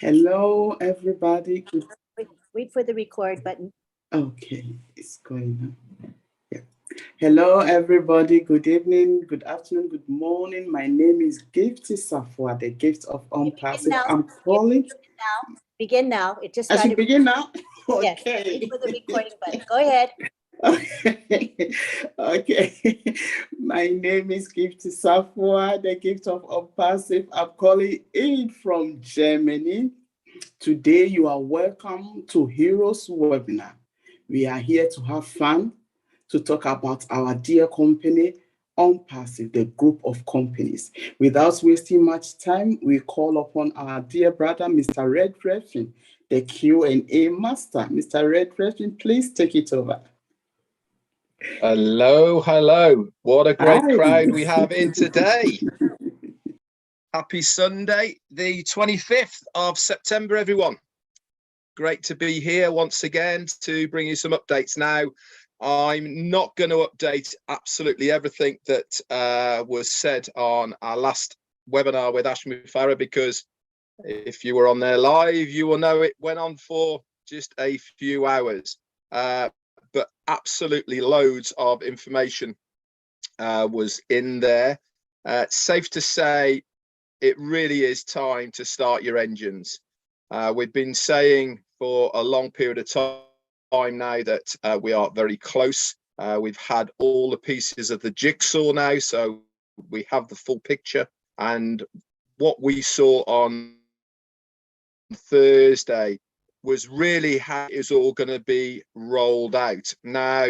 Hello, everybody. Wait for the record button. Okay, it's going on. Yeah. Hello, everybody. Good evening, good afternoon, good morning. My name is Gifty Safwa, the gift of unpassive. I'm calling. Begin now. It just I started. should begin now? Yes, Okay. wait for the recording button. Go ahead. Okay. My name is Gifty Safwa, the gift of unpassive. I'm calling in from Germany. Today, you are welcome to Heroes webinar. We are here to have fun, to talk about our dear company, ONPASSIVE, the group of companies. Without wasting much time, we call upon our dear brother, Mr. Red Redfin, the Q&A master. Mr. Red Redfin, please take it over. Hello, hello. What a great Hi. crowd we have in today. Happy Sunday, the 25th of September, everyone. Great to be here once again to bring you some updates. Now, I'm not going to update absolutely everything that was said on our last webinar with Ashmi Farah, because if you were on there live, you will know it went on for just a few hours. But absolutely loads of information was in there. Safe to say, it really is time to start your engines. We've been saying for a long period of time now that we are very close. We've had all the pieces of the jigsaw now, so we have the full picture. And what we saw on Thursday was really how it's all going to be rolled out. Now,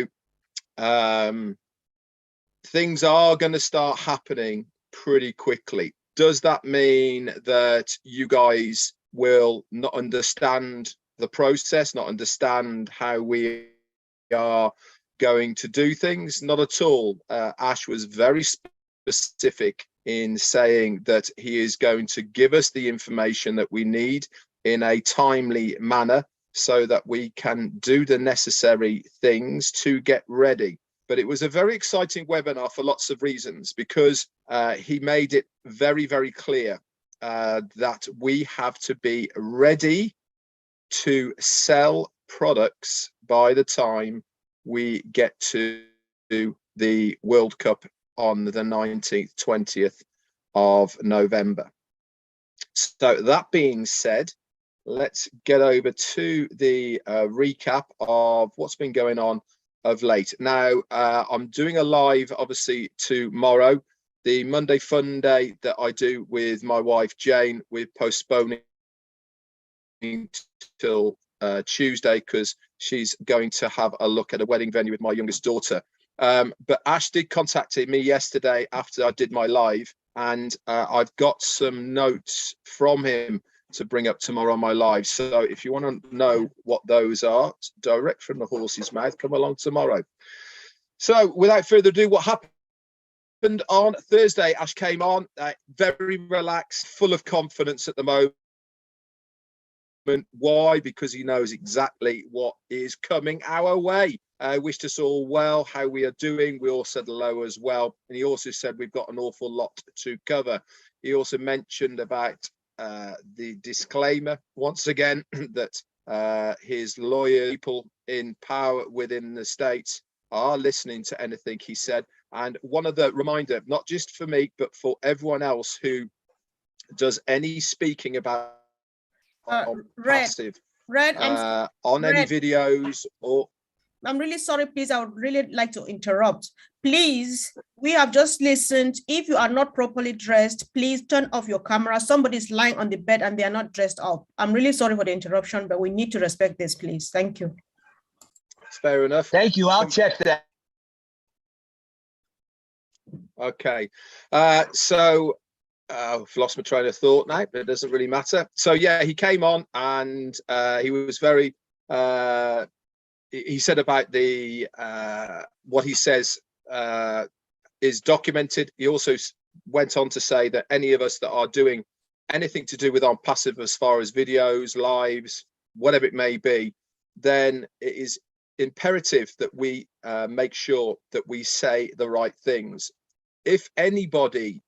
things are going to start happening pretty quickly. Does that mean that you guys will not understand the process, not understand how we are going to do things? Not at all. Ash was very specific in saying that he is going to give us the information that we need in a timely manner so that we can do the necessary things to get ready. But it was a very exciting webinar for lots of reasons, because he made it very, very clear that we have to be ready to sell products by the time we get to the World Cup on the 19th, 20th of November. So that being said, let's get over to the recap of what's been going on of late. Now, I'm doing a live, obviously, tomorrow. The Monday Fun Day that I do with my wife, Jane, we're postponing till Tuesday because she's going to have a look at a wedding venue with my youngest daughter. But Ash did contact me yesterday after I did my live, and I've got some notes from him to bring up tomorrow on my live. So if you want to know what those are, direct from the horse's mouth, come along tomorrow. So without further ado, what happened on Thursday? Ash came on very relaxed, full of confidence at the moment. Why? Because he knows exactly what is coming our way. Wished us all well, how we are doing. We all said hello as well. And he also said we've got an awful lot to cover. He also mentioned about the disclaimer once again that his lawyer people in power within the States are listening to anything he said. And one of the reminder, not just for me, but for everyone else who does any speaking about passive on any videos or... I'm really sorry, please. I would really like to interrupt. Please, we have just listened. If you are not properly dressed, please turn off your camera. Somebody's lying on the bed and they are not dressed up. I'm really sorry for the interruption, but we need to respect this, please. Thank you. That's fair enough. Thank you. I'll check that. Okay. So I've lost my train of thought now, but it doesn't really matter. So yeah, he came on and he was very... he said about the what he says is documented. He also went on to say that any of us that are doing anything to do with ONPASSIVE as far as videos, lives, whatever it may be, then it is imperative that we make sure that we say the right things. If anybody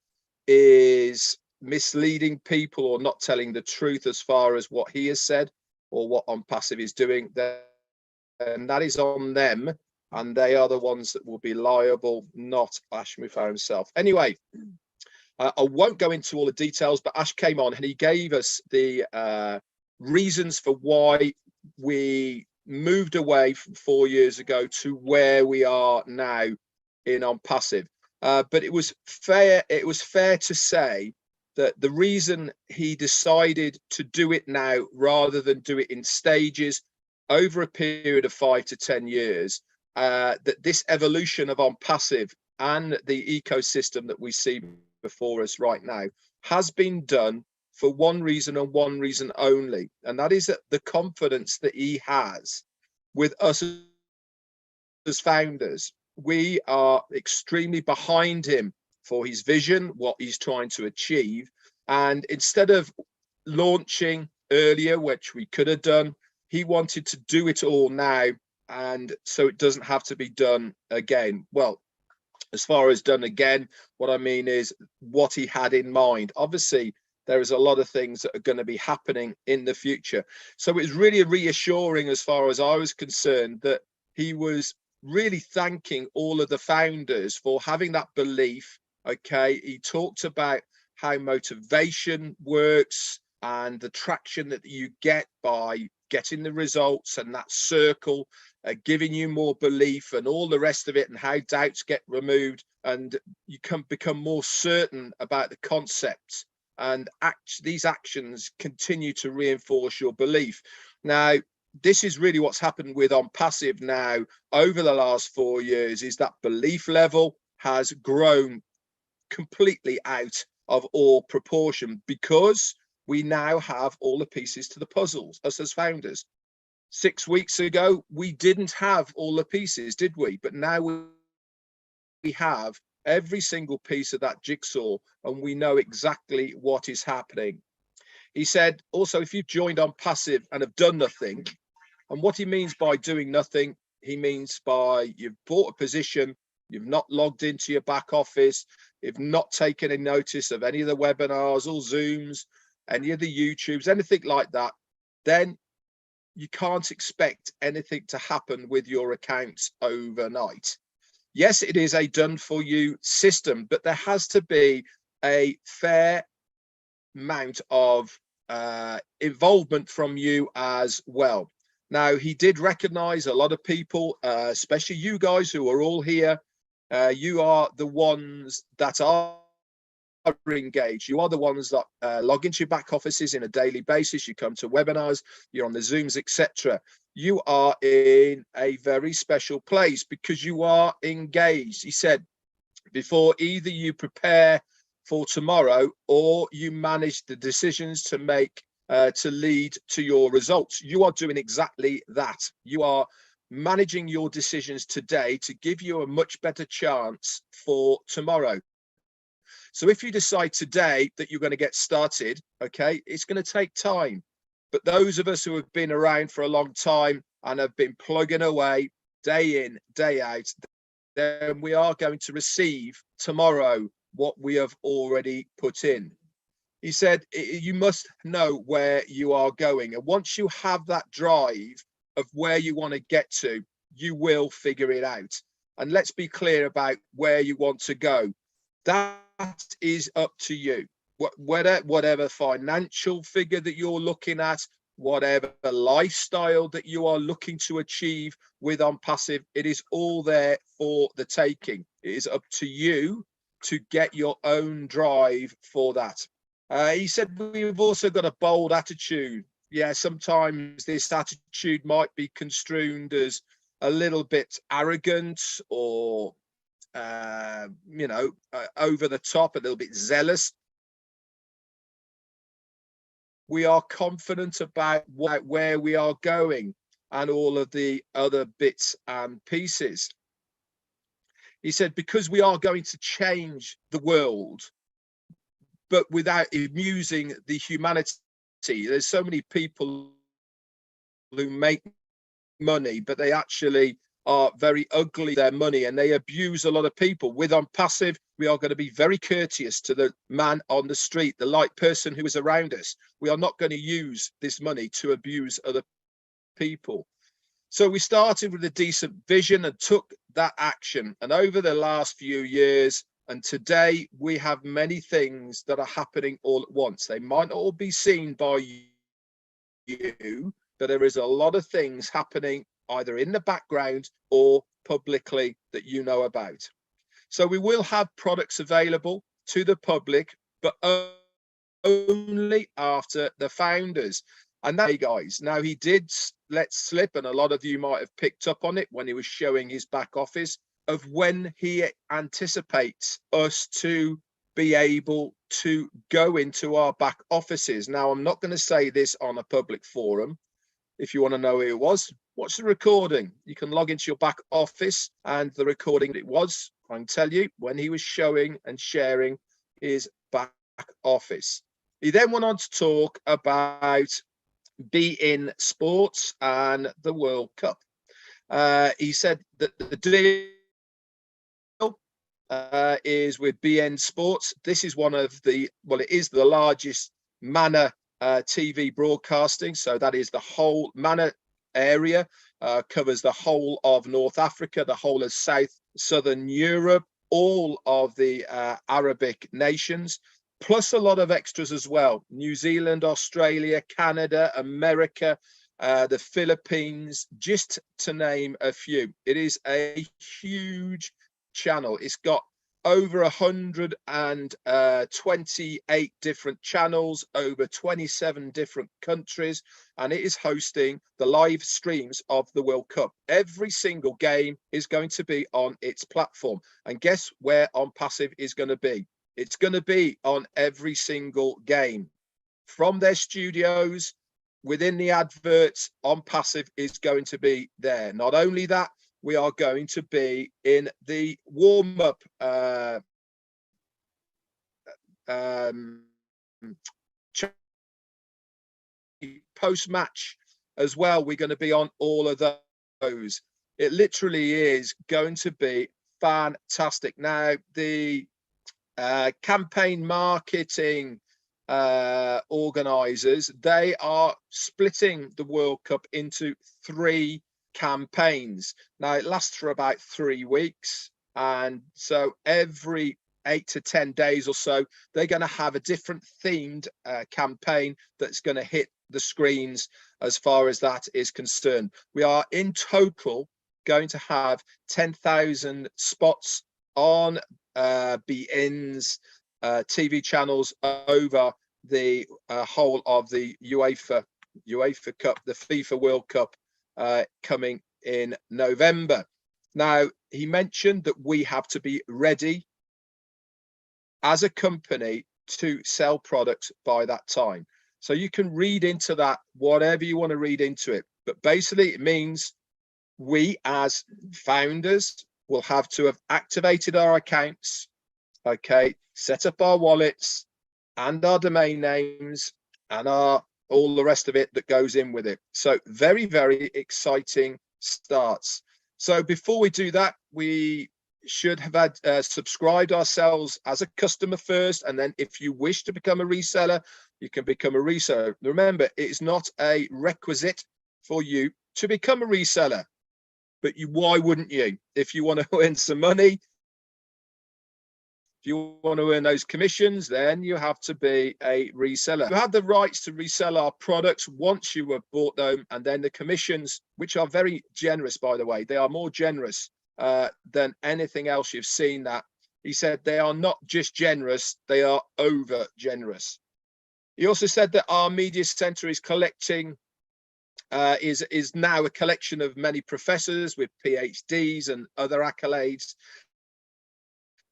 is misleading people or not telling the truth as far as what he has said or what ONPASSIVE is doing, then that is on them, and they are the ones that will be liable, not Ash Mufar himself. Anyway, I won't go into all the details, but Ash came on and he gave us the reasons for why we moved away from 4 years ago to where we are now in ONPASSIVE. But it was fair to say that the reason he decided to do it now rather than do it in stages over a period of 5 to 10 years, that this evolution of ONPASSIVE and the ecosystem that we see before us right now has been done for one reason and one reason only, and that is that the confidence that he has with us as founders. We are extremely behind him for his vision, what he's trying to achieve, and instead of launching earlier, which we could have done, he wanted to do it all now, and so it doesn't have to be done again. Well, as far as done again, what I mean is what he had in mind. Obviously, there is a lot of things that are going to be happening in the future. So it's really reassuring as far as I was concerned that he was really thanking all of the founders for having that belief. Okay, he talked about how motivation works and the traction that you get by getting the results, and that circle giving you more belief and all the rest of it, and how doubts get removed and you can become more certain about the concepts, and these actions continue to reinforce your belief. Now, this is really what's happened with ONPASSIVE now over the last 4 years, is that belief level has grown completely out of all proportion because we now have all the pieces to the puzzles, us as founders. 6 weeks ago, we didn't have all the pieces, did we? But now we have every single piece of that jigsaw, and we know exactly what is happening. He said also, if you've joined ONPASSIVE and have done nothing, and what he means by doing nothing, he means by you've bought a position, you've not logged into your back office, you've not taken a notice of any of the webinars or Zooms, any of the YouTubes, anything like that, then you can't expect anything to happen with your accounts overnight. Yes, it is a done for you system, but there has to be a fair amount of involvement from you as well. Now, he did recognize a lot of people, especially you guys who are all here. You are the ones that are engaged. You are the ones that log into your back offices in a daily basis. You come to webinars, you're on the Zooms, etc. You are in a very special place because you are engaged. He said, before either you prepare for tomorrow or you manage the decisions to make to lead to your results, you are doing exactly that. You are managing your decisions today to give you a much better chance for tomorrow. So if you decide today that you're going to get started, okay, it's going to take time. But those of us who have been around for a long time and have been plugging away day in, day out, then we are going to receive tomorrow what we have already put in. He said, you must know where you are going. And once you have that drive of where you want to get to, you will figure it out. And let's be clear about where you want to go. That is up to you. Whatever financial figure that you're looking at, whatever lifestyle that you are looking to achieve with ONPASSIVE, it is all there for the taking. It is up to you to get your own drive for that. He said, we've also got a bold attitude. Yeah, sometimes this attitude might be construed as a little bit arrogant or over the top, a little bit zealous. We are confident about where we are going and all of the other bits and pieces. He said, because we are going to change the world, but without amusing the humanity. There's so many people who make money, but they actually are very ugly with their money and they abuse a lot of people. With ONPASSIVE, we are going to be very courteous to the man on the street, the light person who is around us. We are not going to use this money to abuse other people. So we started with a decent vision and took that action. And over the last few years and today, we have many things that are happening all at once. They might not all be seen by you, but there is a lot of things happening either in the background or publicly that you know about. So we will have products available to the public, but only after the founders. And that, guys, now he did let slip, and a lot of you might have picked up on it when he was showing his back office, of when he anticipates us to be able to go into our back offices. Now, I'm not going to say this on a public forum. If you want to know who it was, watch the recording. You can log into your back office and the recording it was, I can tell you, when he was showing and sharing his back office. He then went on to talk about beIN Sports and the World Cup. He said that the deal is with beIN Sports. This is one of the, well, it is the largest manor TV broadcasting. So that is the whole manor area, covers the whole of North Africa, the whole of southern Europe, all of the Arabic nations, plus a lot of extras as well. New Zealand, Australia, Canada, America, the Philippines, just to name a few. It is a huge channel. It's got over 128 different channels, over 27 different countries, and it is hosting the live streams of the World Cup. Every single game is going to be on its platform. And guess where ONPASSIVE is going to be? It's going to be on every single game. From their studios, within the adverts, ONPASSIVE is going to be there. Not only that, we are going to be in the warm-up post-match as well. We're going to be on all of those. It literally is going to be fantastic. Now, the campaign marketing organizers, they are splitting the World Cup into 3 campaigns. Now it lasts for about 3 weeks, and so every 8 to 10 days or so they're going to have a different themed campaign that's going to hit the screens as far as that is concerned. We are in total going to have 10,000 spots on beIN's TV channels over the whole of the UEFA Cup, the FIFA World Cup, coming in November. Now, he mentioned that we have to be ready as a company to sell products by that time. So you can read into that whatever you want to read into it. But basically, it means we as founders will have to have activated our accounts, okay, set up our wallets and our domain names and all the rest of it that goes in with it. So very, very exciting starts. So before we do that, we should have had subscribed ourselves as a customer first. And then if you wish to become a reseller, you can become a reseller. Remember, it is not a requisite for you to become a reseller, but why wouldn't you? If you want to earn some money, if you want to earn those commissions, then you have to be a reseller. You have the rights to resell our products once you have bought them, and then the commissions, which are very generous, by the way, they are more generous than anything else you've seen. That he said they are not just generous, they are over generous. He also said that our media center is collecting is now a collection of many professors with PhDs and other accolades.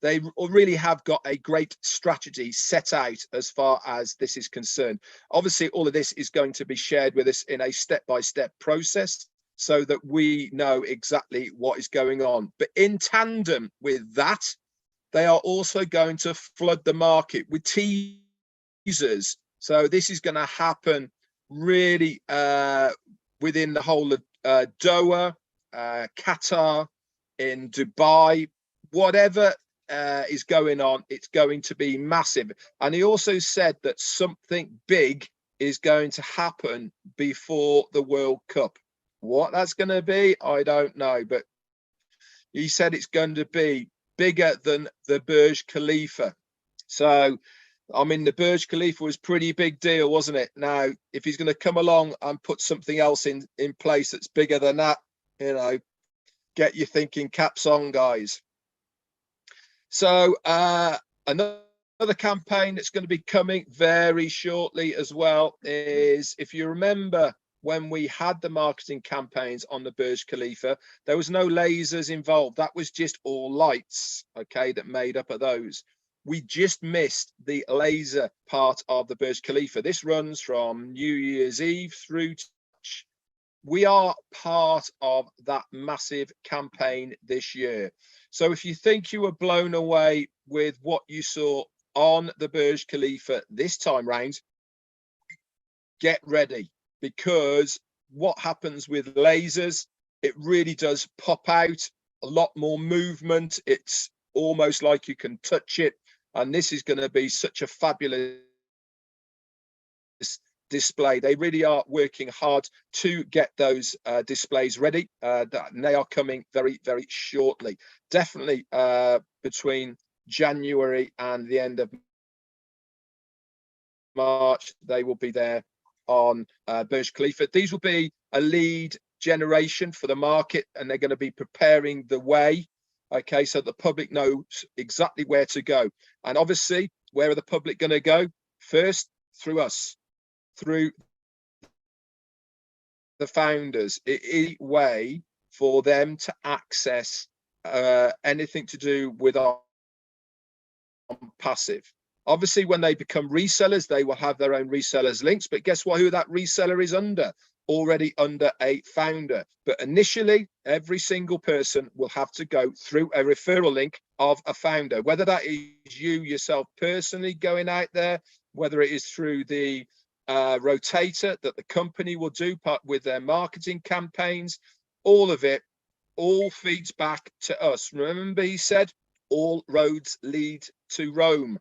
They really have got a great strategy set out as far as this is concerned. Obviously, all of this is going to be shared with us in a step-by-step process so that we know exactly what is going on. But in tandem with that, they are also going to flood the market with teasers. So this is going to happen really within the whole of Doha, Qatar, in Dubai, whatever is going on, it's going to be massive. And he also said that something big is going to happen before the World Cup. What that's going to be, I don't know, but he said it's going to be bigger than the Burj Khalifa. So, I mean, the Burj Khalifa was pretty big deal, wasn't it? Now, if he's going to come along and put something else in place that's bigger than that, you know, get your thinking caps on, guys. So another campaign that's going to be coming very shortly as well is, if you remember when we had the marketing campaigns on the Burj Khalifa, there was no lasers involved. That was just all lights, okay, that made up of those. We just missed the laser part of the Burj Khalifa. This runs from New Year's Eve through to March. We are part of that massive campaign this year. So if you think you were blown away with what you saw on the Burj Khalifa this time round, get ready, because what happens with lasers, it really does pop out, a lot more movement. It's almost like you can touch it. And this is going to be such a fabulous display. They really are working hard to get those displays ready, and they are coming very, very shortly. Definitely between January and the end of March, they will be there on Burj Khalifa. These will be a lead generation for the market, and they're going to be preparing the way, okay, so the public knows exactly where to go. And obviously, where are the public going to go? First, through us, through the founders. It is a way for them to access anything to do with ONPASSIVE. Obviously, when they become resellers, they will have their own resellers links, but guess what, who that reseller is under? Already under a founder. But initially, every single person will have to go through a referral link of a founder, whether that is you yourself personally going out there, whether it is through the rotator that the company will do with their marketing campaigns. All of it, all feeds back to us. Remember, he said, all roads lead to Rome.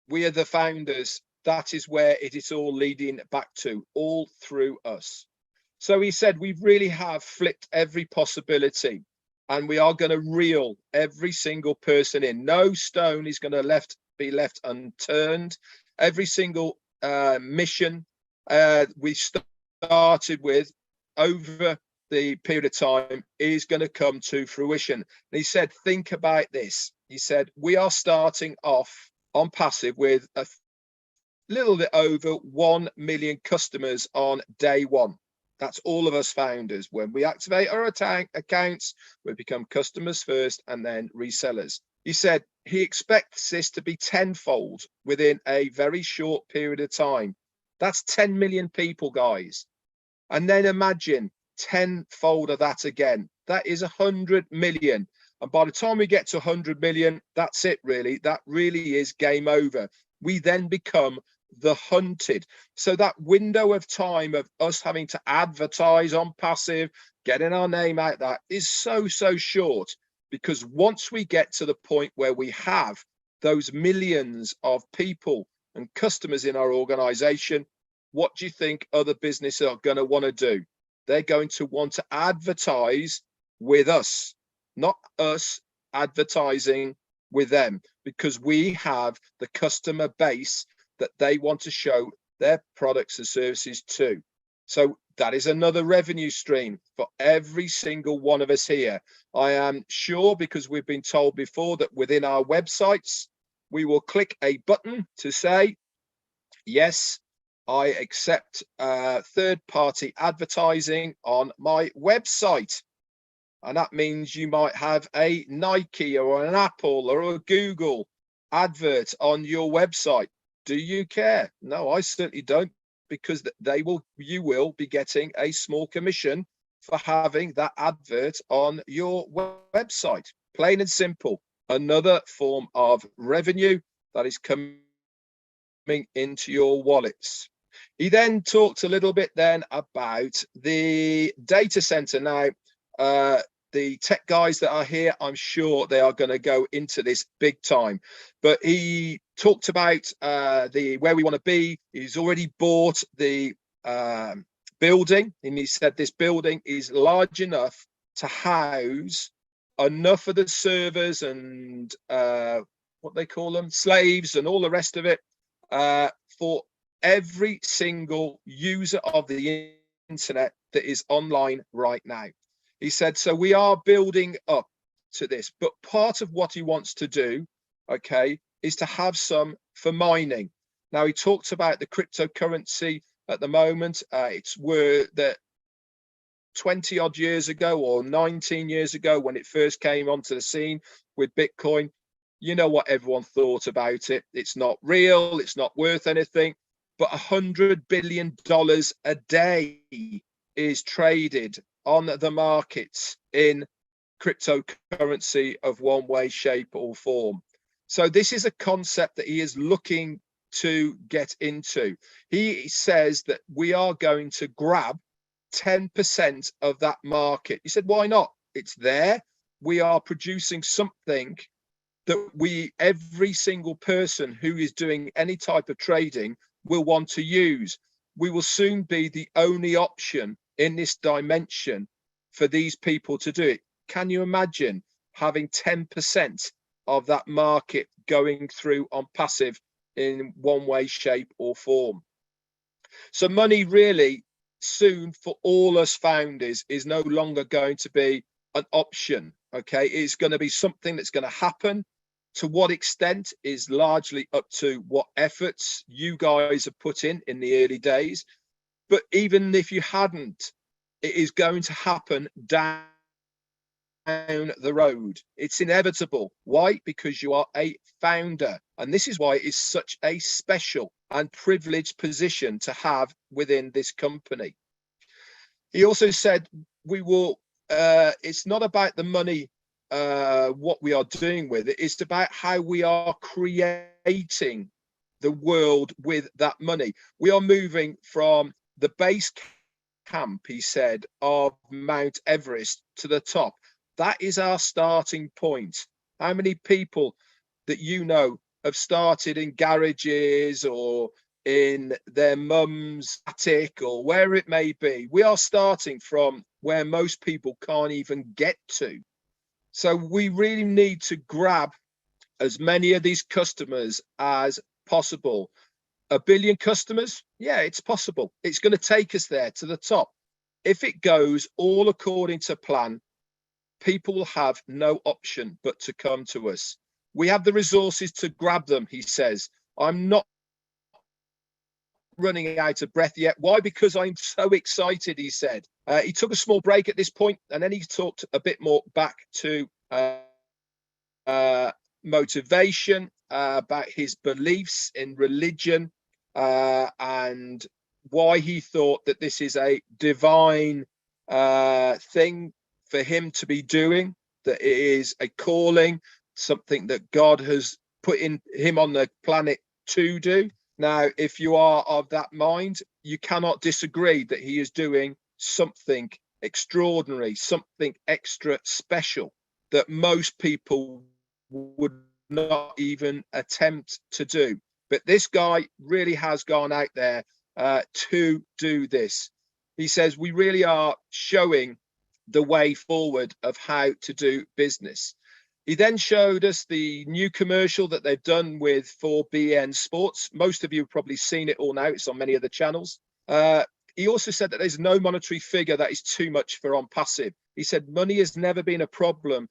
We are the founders. That is where it is all leading back to, all through us. So he said, we really have flipped every possibility, and we are going to reel every single person in. No stone is going to be left unturned. Every single mission we started with over the period of time is going to come to fruition. And he said, think about this. He said, we are starting off ONPASSIVE with a little bit over 1 million customers on day one. That's all of us founders. When we activate our accounts, we become customers first and then resellers. He said he expects this to be tenfold within a very short period of time. That's 10 million people, guys. And then imagine tenfold of that again. That is 100 million. And by the time we get to 100 million, that's it, really. That really is game over. We then become the hunted. So that window of time of us having to advertise ONPASSIVE, getting our name out, that is so short. Because once we get to the point where we have those millions of people and customers in our organization, what do you think other businesses are going to want to do? They're going to want to advertise with us, not us advertising with them, because we have the customer base that they want to show their products and services to. So that is another revenue stream for every single one of us here. I am sure, because we've been told before, that within our websites, we will click a button to say, yes, I accept third-party advertising on my website. And that means you might have a Nike or an Apple or a Google advert on your website. Do you care? No, I certainly don't, because you will be getting a small commission for having that advert on your website. Plain and simple. Another form of revenue that is coming into your wallets. He then talked a little bit then about the data center. Now, The tech guys that are here, I'm sure they are going to go into this big time. But he talked about where we want to be. He's already bought the building, and he said this building is large enough to house enough of the servers and what they call them, slaves and all the rest of it, for every single user of the internet that is online right now. He said, so we are building up to this, but part of what he wants to do, okay, is to have some for mining. Now, he talked about the cryptocurrency at the moment. It's where that 20 odd years ago or 19 years ago, when it first came onto the scene with Bitcoin, you know what everyone thought about it. It's not real. It's not worth anything. But $100 billion a day is traded on the markets in cryptocurrency of one way, shape or form. So this is a concept that he is looking to get into. He says that we are going to grab 10% of that market. He said, why not? It's there. We are producing something that every single person who is doing any type of trading will want to use. We will soon be the only option in this dimension for these people to do it. Can you imagine having 10% of that market going through on passive in one way, shape or form? So money really soon for all us founders is no longer going to be an option. Okay, it's going to be something that's going to happen. To what extent is largely up to what efforts you guys have put in the early days. But even if you hadn't, it is going to happen down the road. It's inevitable. Why? Because you are a founder. And this is why it's such a special and privileged position to have within this company. He also said, we will, it's not about the money, what we are doing with it. It's about how we are creating the world with that money. We are moving from the base camp, he said, of Mount Everest to the top. That is our starting point. How many people that you know have started in garages or in their mum's attic or where it may be? We are starting from where most people can't even get to. So we really need to grab as many of these customers as possible. 1 billion customers? Yeah, it's possible. It's going to take us there to the top. If it goes all according to plan, people will have no option but to come to us. We have the resources to grab them, he says. I'm not running out of breath yet. Why? Because I'm so excited, he said. He took a small break at this point, and then he talked a bit more back to motivation, about his beliefs in religion, and why he thought that this is a divine thing for him to be doing, that it is a calling, something that God has put in him on the planet to do. Now, if you are of that mind, you cannot disagree that he is doing something extraordinary, something extra special that most people would not even attempt to do. But this guy really has gone out there to do this. He says we really are showing the way forward of how to do business. He then showed us the new commercial that they've done with 4BN Sports. Most of you have probably seen it all now. It's on many of the channels. He also said that there's no monetary figure that is too much for ONPASSIVE. He said money has never been a problem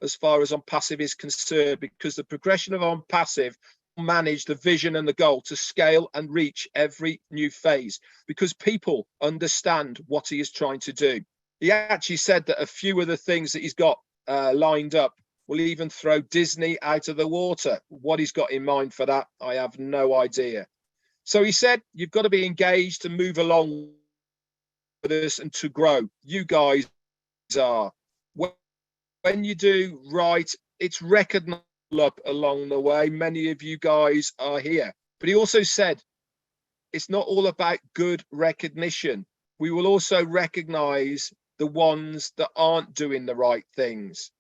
as far as ONPASSIVE is concerned, because the progression of ONPASSIVE manage the vision and the goal to scale and reach every new phase, because people understand what he is trying to do. He actually said that a few of the things that he's got lined up will even throw Disney out of the water. What he's got in mind for that, I have no idea. So he said, you've got to be engaged to move along with us and to grow. You guys are. When you do right, it's recognized up along the way. Many of you guys are here. But he also said, it's not all about good recognition. We will also recognize the ones that aren't doing the right things.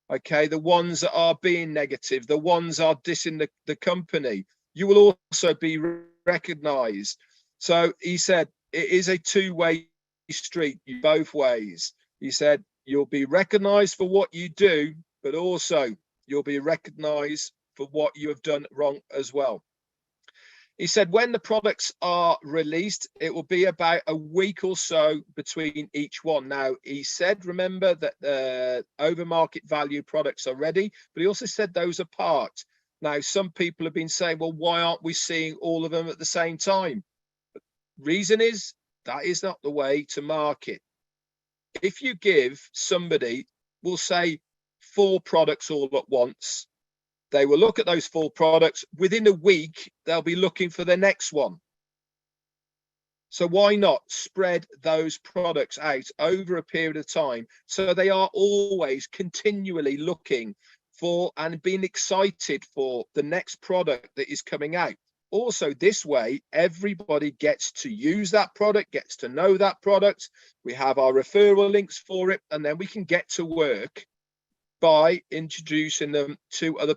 Okay, the ones that are being negative, the ones are dissing the company. You will also be recognized. So he said, it is a two-way street, both ways. He said, you'll be recognized for what you do, but also you'll be recognized for what you have done wrong as well. He said, when the products are released, it will be about a week or so between each one. Now, he said, remember that the over market value products are ready, but he also said those are part. Now, some people have been saying, well, why aren't we seeing all of them at the same time? Reason is, that is not the way to market. If you give somebody, we'll say 4 products all at once, they will look at those 4 products. Within a week, they'll be looking for the next one. So why not spread those products out over a period of time so they are always continually looking for and being excited for the next product that is coming out. Also, this way, everybody gets to use that product, gets to know that product. We have our referral links for it, and then we can get to work by introducing them to other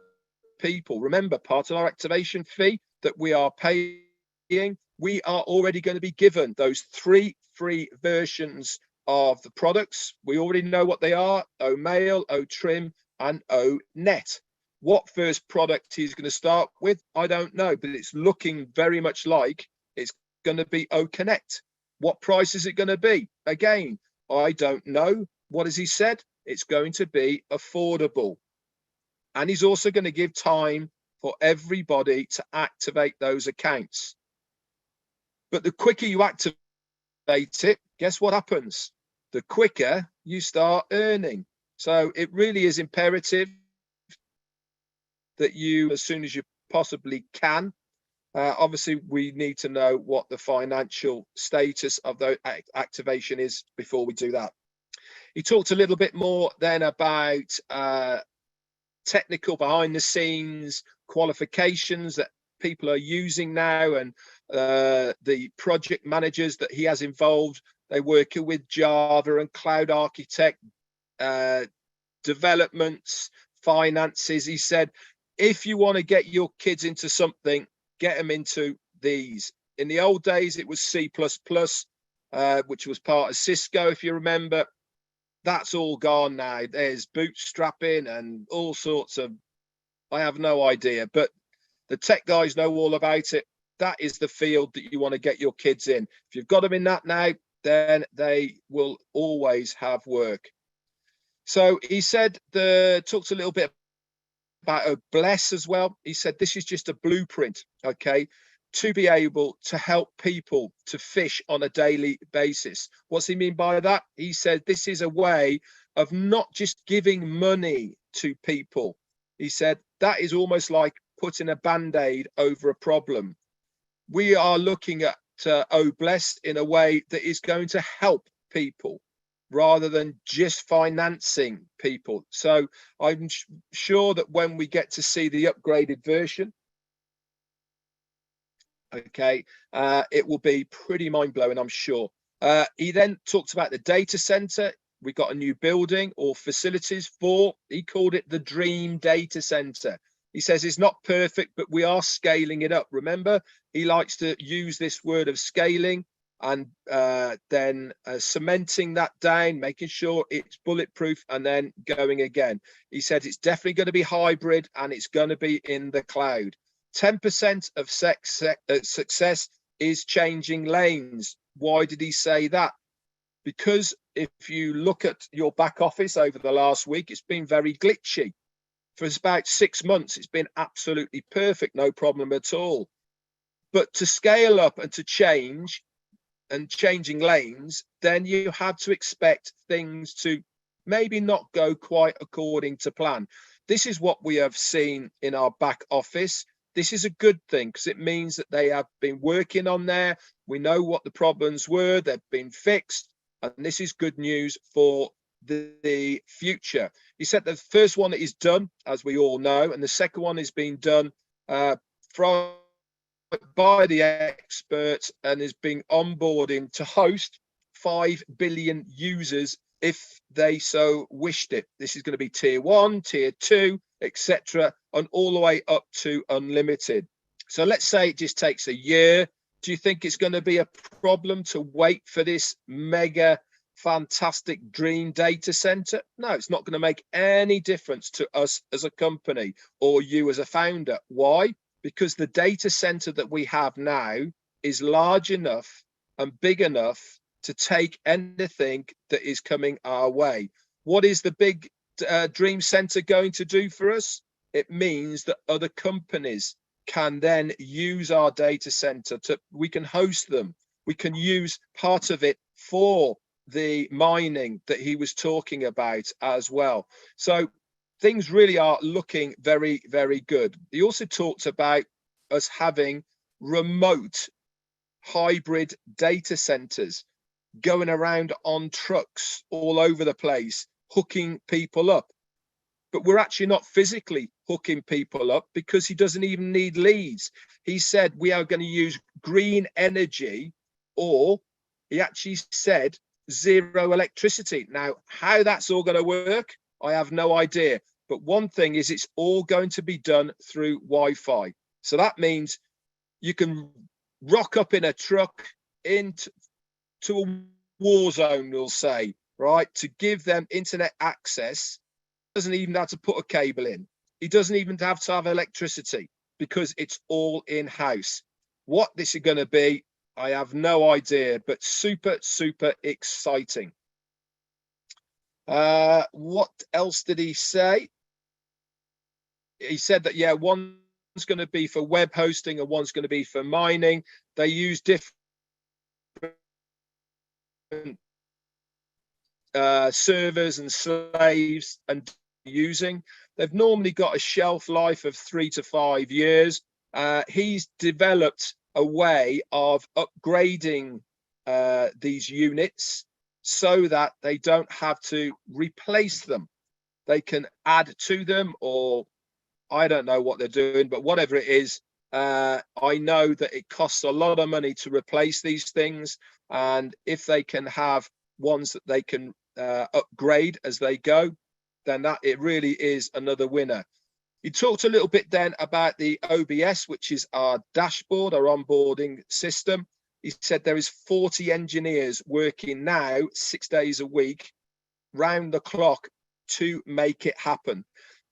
people. Remember, part of our activation fee that we are paying, we are already going to be given those 3 free versions of the products. We already know what they are: O Mail, O Trim, and O Net. What first product he's going to start with, I don't know, but it's looking very much like it's going to be O Connect. What price is it going to be? Again, I don't know. What has he said? It's going to be affordable. And he's also going to give time for everybody to activate those accounts. But the quicker you activate it, guess what happens? The quicker you start earning. So it really is imperative that you, as soon as you possibly can, obviously we need to know what the financial status of the activation is before we do that. He talked a little bit more then about technical behind the scenes qualifications that people are using now, and the project managers that he has involved. They work with Java and cloud architect, developments, finances. He said, if you want to get your kids into something, get them into these. In the old days, it was C++, which was part of Cisco, if you remember. That's all gone now. There's bootstrapping and all sorts of, I have no idea, but the tech guys know all about it. That is the field that you want to get your kids in. If you've got them in that now, then they will always have work. So he said, talks a little bit about Bless as well. He said, this is just a blueprint, okay, to be able to help people to fish on a daily basis. What's he mean by that? He said, this is a way of not just giving money to people. He said, that is almost like putting a band-aid over a problem. We are looking at Bless in a way that is going to help people rather than just financing people. So I'm sure that when we get to see the upgraded version, okay, it will be pretty mind-blowing, I'm sure. He then talked about the data center. We got a new building or facilities for, he called it the dream data center. He says it's not perfect, but we are scaling it up. Remember, he likes to use this word of scaling and then cementing that down, making sure it's bulletproof, and then going again. He said it's definitely going to be hybrid and it's going to be in the cloud. 10% of success is changing lanes. Why did he say that? Because if you look at your back office over the last week, it's been very glitchy. For about 6 months, it's been absolutely perfect, no problem at all. But to scale up and to change and changing lanes, then you have to expect things to maybe not go quite according to plan. This is what we have seen in our back office. This is a good thing because it means that they have been working on there. We know what the problems were, they've been fixed, and this is good news for the future. He said the first one is done, as we all know, and the second one is being done by the experts and is being onboarding to host 5 billion users if they so wished it. This is going to be tier 1, tier 2, etc., and all the way up to unlimited. So let's say it just takes a year. Do you think it's going to be a problem to wait for this mega fantastic dream data center? No, it's not going to make any difference to us as a company or you as a founder. Why? Because the data center that we have now is large enough and big enough to take anything that is coming our way. What is the big dream center going to do for us? It means that other companies can then use our data center we can host them. We can use part of it for the mining that he was talking about as well. So things really are looking very, very good. He also talked about us having remote hybrid data centers going around on trucks all over the place, hooking people up. But we're actually not physically hooking people up because he doesn't even need leads. He said we are going to use green energy, or he actually said zero electricity. Now, how that's all going to work, I have no idea. But one thing is it's all going to be done through Wi-Fi. So that means you can rock up in a truck into a war zone, we'll say, right, to give them internet access. Doesn't even have to put a cable in. He doesn't even have to have electricity because it's all in-house. What this is going to be, I have no idea, but super, super exciting. What else did he say? He said that, yeah, one's going to be for web hosting and one's going to be for mining. They use different servers and slaves and using. They've normally got a shelf life of 3 to 5 years. He's developed a way of upgrading these units so that they don't have to replace them. They can add to them, or I don't know what they're doing, but whatever it is, I know that it costs a lot of money to replace these things. And if they can have ones that they can upgrade as they go, then that it really is another winner. He talked a little bit then about the OBS, which is our dashboard, our onboarding system. He said there is 40 engineers working now 6 days a week, round the clock, to make it happen.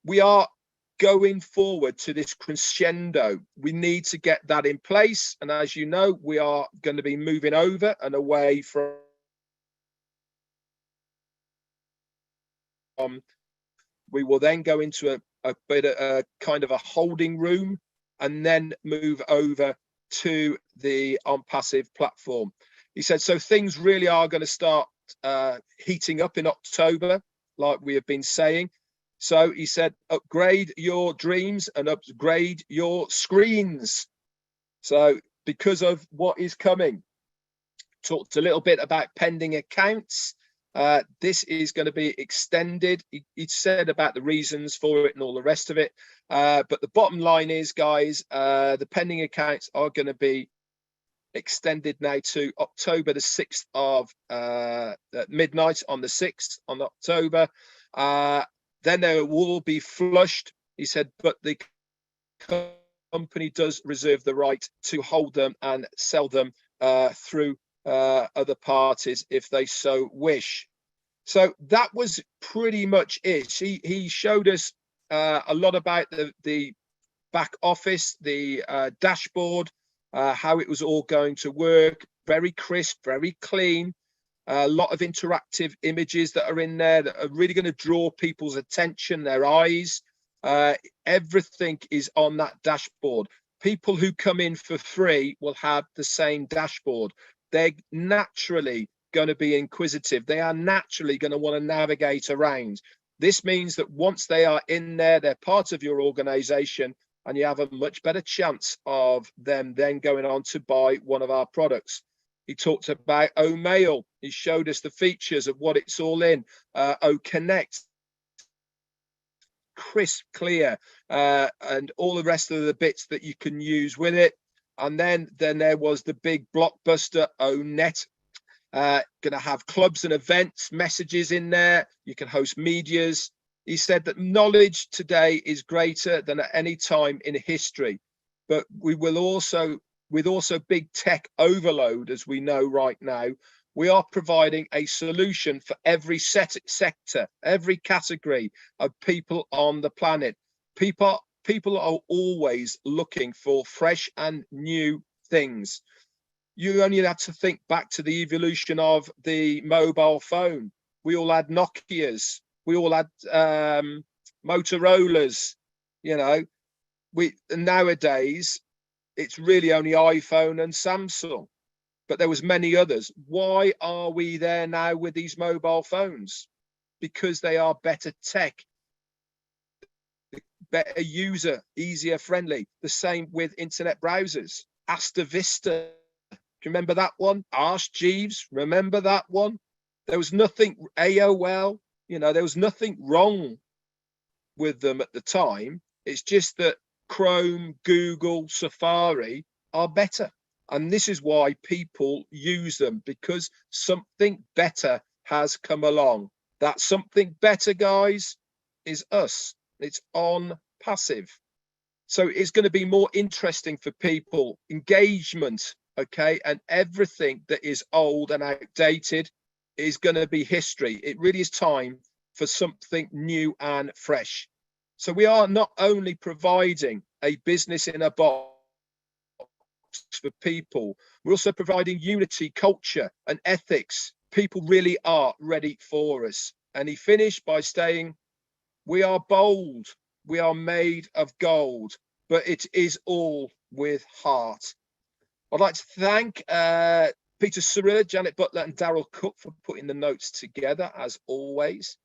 We are going forward to this crescendo. We need to get that in place. And as you know, we are going to be moving over and away from we will then go into a bit of a kind of a holding room and then move over to the ONPASSIVE platform. He said, so things really are going to start heating up in October, like we have been saying. So he said, upgrade your dreams and upgrade your screens. So because of what is coming, talked a little bit about pending accounts. This is going to be extended. He said about the reasons for it and all the rest of it. But the bottom line is, guys, the pending accounts are going to be extended now to October the 6th of midnight on the 6th on October. Then they will be flushed, he said, but the company does reserve the right to hold them and sell them through other parties if they so wish. So that was pretty much it. He showed us a lot about the back office, the dashboard, how it was all going to work. Very crisp, very clean. A lot of interactive images that are in there that are really going to draw people's attention, their eyes. Everything is on that dashboard. People who come in for free will have the same dashboard. They're naturally going to be inquisitive. They are naturally going to want to navigate around. This means that once they are in there, they're part of your organization, and you have a much better chance of them then going on to buy one of our products. He talked about OMail. He showed us the features of what it's all in. OConnect, crisp, clear, and all the rest of the bits that you can use with it. And then there was the big blockbuster ONet. Going to have clubs and events, messages in there. You can host medias. He said that knowledge today is greater than at any time in history, but we will also, with also big tech overload, as we know right now, we are providing a solution for every sector, every category of people on the planet. People are always looking for fresh and new things. You only have to think back to the evolution of the mobile phone. We all had Nokias. We all had Motorolas. You know, nowadays it's really only iPhone and Samsung, but there was many others. Why are we there now with these mobile phones? Because they are better tech, better user, easier friendly. The same with internet browsers. Asta Vista. Do you remember that one? Ask Jeeves, remember that one? There was nothing, AOL, you know, there was nothing wrong with them at the time. It's just that Chrome, Google, Safari are better. And this is why people use them, because something better has come along. That something better, guys, is us. It's ONPASSIVE. So it's going to be more interesting for people, engagement, okay, and everything that is old and outdated is going to be history. It really is time for something new and fresh. So we are not only providing a business in a box for people, we're also providing unity, culture and ethics. People really are ready for us. And he finished by saying, we are bold, we are made of gold, but it is all with heart. I'd like to thank Peter Surrer, Janet Butler and Daryl Cook for putting the notes together, as always.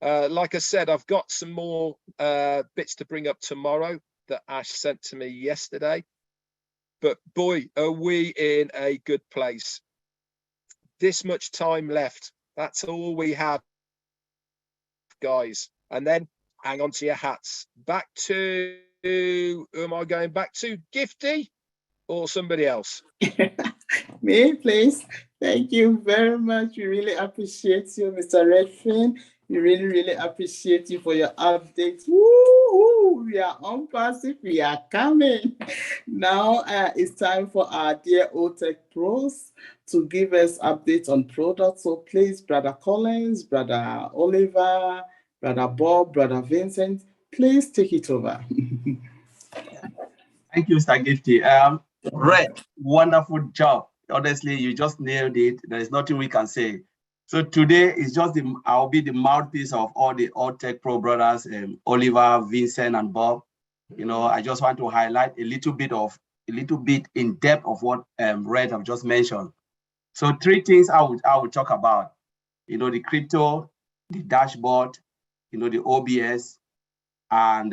Like I said, I've got some more bits to bring up tomorrow that Ash sent to me yesterday. But boy, are we in a good place. This much time left. That's all we have, guys. And then hang on to your hats. Back to, who am I going back to? Gifty or somebody else? Me, please. Thank you very much. We really appreciate you, Mr. Redfin. We really, really appreciate you for your updates. Woo-hoo! We are ONPASSIVE. We are coming. Now it's time for our dear OTech pros to give us updates on products. So please, Brother Collins, Brother Oliver, Brother Bob, Brother Vincent, please take it over. Thank you, Mr. Gifty. Red, wonderful job. Honestly, you just nailed it. There is nothing we can say. So today is just I'll be the mouthpiece of all the OTech Pro brothers, Oliver, Vincent, and Bob. You know, I just want to highlight a little bit in depth of what Red have just mentioned. So 3 things I would talk about. You know, the crypto, the dashboard, you know, the OBS, and